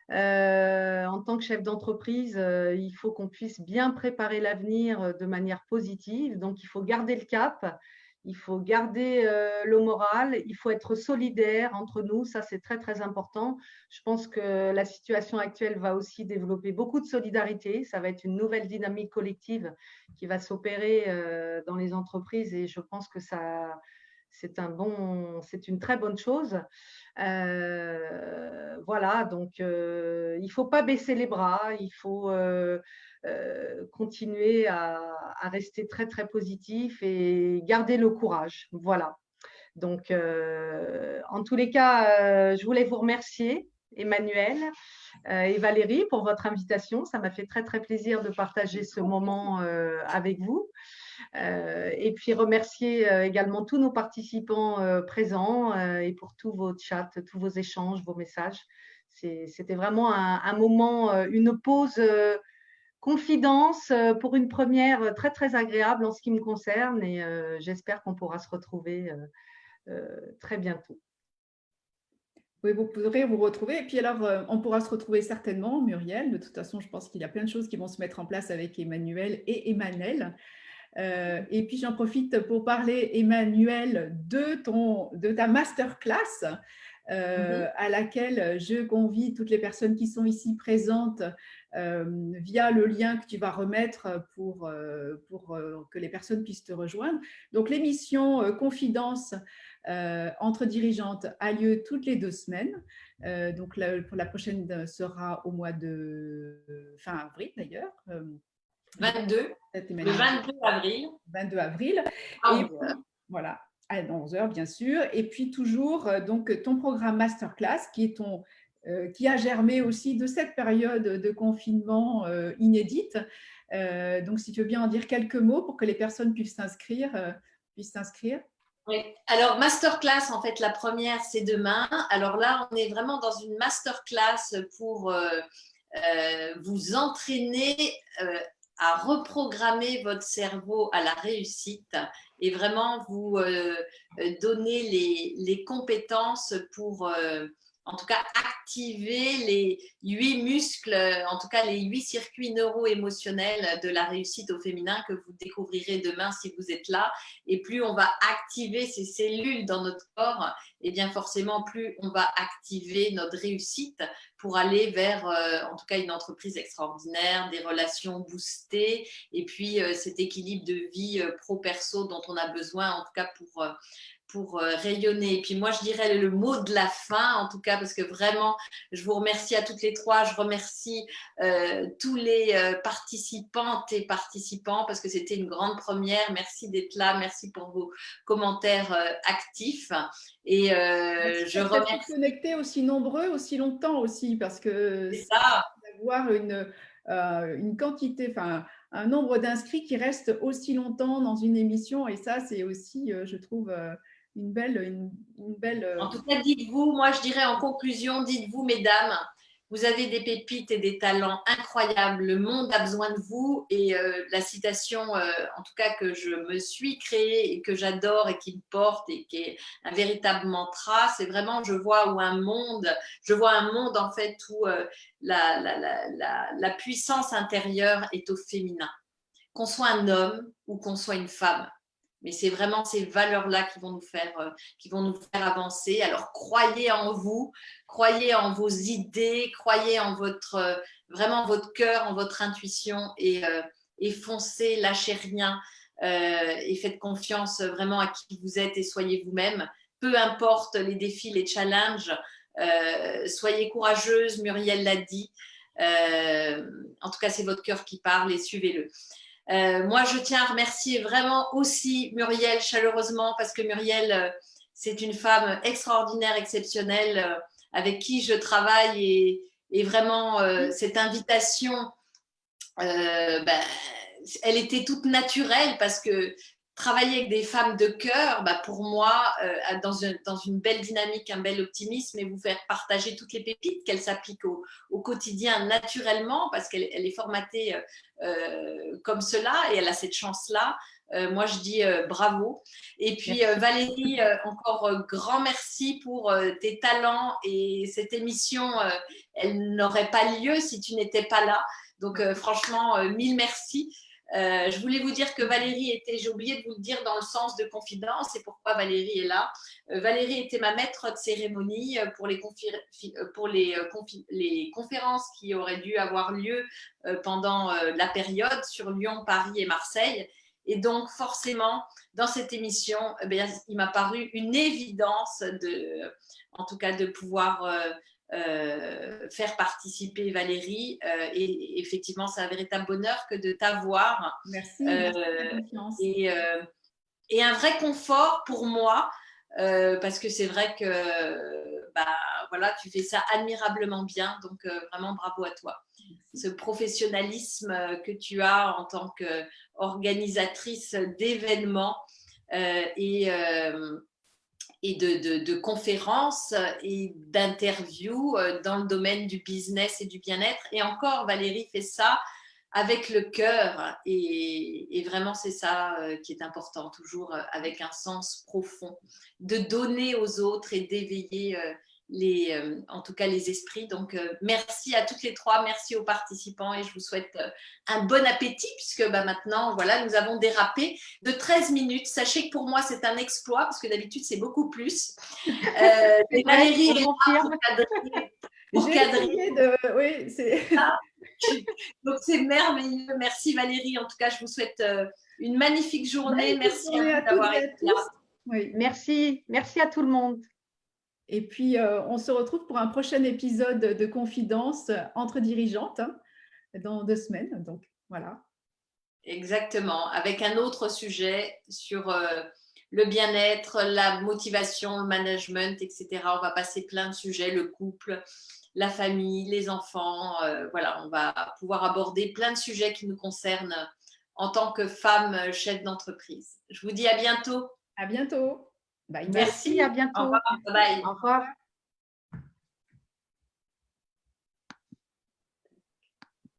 En tant que chef d'entreprise, il faut qu'on puisse bien préparer l'avenir de manière positive. Donc, il faut garder le cap, il faut garder le moral, il faut être solidaire entre nous. Ça, c'est très, très important. Je pense que la situation actuelle va aussi développer beaucoup de solidarité. Ça va être une nouvelle dynamique collective qui va s'opérer dans les entreprises et je pense que ça, c'est une très bonne chose. Voilà, donc il ne faut pas baisser les bras, il faut continuer à rester très très positif et garder le courage. Voilà. Donc, en tous les cas, je voulais vous remercier, Emmanuel et Valérie, pour votre invitation. Ça m'a fait très très plaisir de partager ce moment avec vous. Et puis remercier également tous nos participants présents et pour tous vos chats, tous vos échanges, vos messages. C'était vraiment un moment, une pause confidence pour une première très très agréable en ce qui me concerne et j'espère qu'on pourra se retrouver très bientôt. Oui, vous pourrez vous retrouver. Et puis alors, on pourra se retrouver certainement, Muriel. De toute façon, je pense qu'il y a plein de choses qui vont se mettre en place avec Emmanuel et Emmanuel. Et puis, j'en profite pour parler, Emmanuel, de ta masterclass à laquelle je convie toutes les personnes qui sont ici présentes via le lien que tu vas remettre pour que les personnes puissent te rejoindre. Donc, l'émission Confidence entre dirigeantes a lieu toutes les 2 semaines. Donc, pour la prochaine sera au mois de fin avril d'ailleurs. 22, le 22 avril. 22 avril. À Et 11 heures. voilà, à 11 heures, bien sûr. Et puis toujours, donc, ton programme Masterclass, qui a germé aussi de cette période de confinement inédite. Donc, si tu veux bien en dire quelques mots pour que les personnes puissent s'inscrire. Oui. Alors, masterclass, en fait, la première, c'est demain. Alors là, on est vraiment dans une masterclass pour vous entraîner à reprogrammer votre cerveau à la réussite et vraiment vous donner les compétences pour en tout cas activer les 8 muscles, en tout cas les 8 circuits neuro-émotionnels de la réussite au féminin que vous découvrirez demain si vous êtes là. Et plus on va activer ces cellules dans notre corps, et bien forcément plus on va activer notre réussite pour aller vers en tout cas une entreprise extraordinaire, des relations boostées et puis cet équilibre de vie pro-perso dont on a besoin en tout cas pour rayonner. Et puis moi, je dirais le mot de la fin, en tout cas, parce que vraiment, je vous remercie à toutes les trois. Je remercie tous les participantes et participants parce que c'était une grande première. Merci d'être là. Merci pour vos commentaires actifs. Et je remercie. Connectés aussi nombreux, aussi longtemps aussi, parce que c'est ça. D'avoir une quantité, enfin, un nombre d'inscrits qui reste aussi longtemps dans une émission. Et ça, c'est aussi, je trouve, une belle. En tout cas, dites-vous, moi je dirais en conclusion, dites-vous, mesdames, vous avez des pépites et des talents incroyables. Le monde a besoin de vous. Et la citation, en tout cas, que je me suis créée et que j'adore et qui me porte et qui est un véritable mantra, c'est vraiment je vois un monde en fait où la puissance intérieure est au féminin. Qu'on soit un homme ou qu'on soit une femme. Mais c'est vraiment ces valeurs-là qui vont nous faire avancer. Alors, croyez en vous, croyez en vos idées, croyez en vraiment votre cœur, en votre intuition et foncez, lâchez rien et faites confiance vraiment à qui vous êtes et soyez vous-même. Peu importe les défis, les challenges, soyez courageuse, Muriel l'a dit. En tout cas, c'est votre cœur qui parle et suivez-le. Moi, je tiens à remercier vraiment aussi Muriel chaleureusement parce que Muriel, c'est une femme extraordinaire, exceptionnelle, avec qui je travaille et vraiment cette invitation, ben, elle était toute naturelle parce que travailler avec des femmes de cœur, bah pour moi, dans une belle dynamique, un bel optimisme et vous faire partager toutes les pépites qu'elle s'applique au quotidien naturellement parce qu'elle est formatée comme cela et elle a cette chance-là. Moi, je dis bravo. Et puis, Valérie, encore grand merci pour tes talents et cette émission, elle n'aurait pas lieu si tu n'étais pas là. Donc, franchement, mille merci. Je voulais vous dire que Valérie était, j'ai oublié de vous le dire dans le sens de confidence et pourquoi Valérie est là. Valérie était ma maître de cérémonie pour les conférences qui auraient dû avoir lieu pendant la période sur Lyon, Paris et Marseille. Et donc, forcément, dans cette émission, eh bien, il m'a paru une évidence en tout cas, de pouvoir faire participer Valérie et effectivement c'est un véritable bonheur que de t'avoir. Merci, et un vrai confort pour moi parce que c'est vrai que voilà, tu fais ça admirablement bien, donc vraiment bravo à toi. Ce professionnalisme que tu as en tant qu'organisatrice d'événements et de conférences et d'interviews dans le domaine du business et du bien-être. Et encore, Valérie fait ça avec le cœur et vraiment c'est ça qui est important, toujours avec un sens profond, de donner aux autres et d'éveiller en tout cas les esprits. Donc merci à toutes les trois, merci aux participants et je vous souhaite un bon appétit puisque maintenant voilà, nous avons dérapé de 13 minutes. Sachez que pour moi c'est un exploit parce que d'habitude c'est beaucoup plus. Valérie est là pour cadrer. Oui, c'est... Donc c'est merveilleux. Merci Valérie. En tout cas, je vous souhaite une magnifique journée. Merci à vous d'avoir été là. Oui. Merci à tout le monde. Et puis, on se retrouve pour un prochain épisode de Confidence entre dirigeantes dans 2 semaines. Donc, voilà. Exactement. Avec un autre sujet sur le bien-être, la motivation, le management, etc. On va passer plein de sujets, le couple, la famille, les enfants. Voilà, on va pouvoir aborder plein de sujets qui nous concernent en tant que femme chef d'entreprise. Je vous dis à bientôt. À bientôt. Bye. Merci, à bientôt. Au revoir. Bye. Au revoir.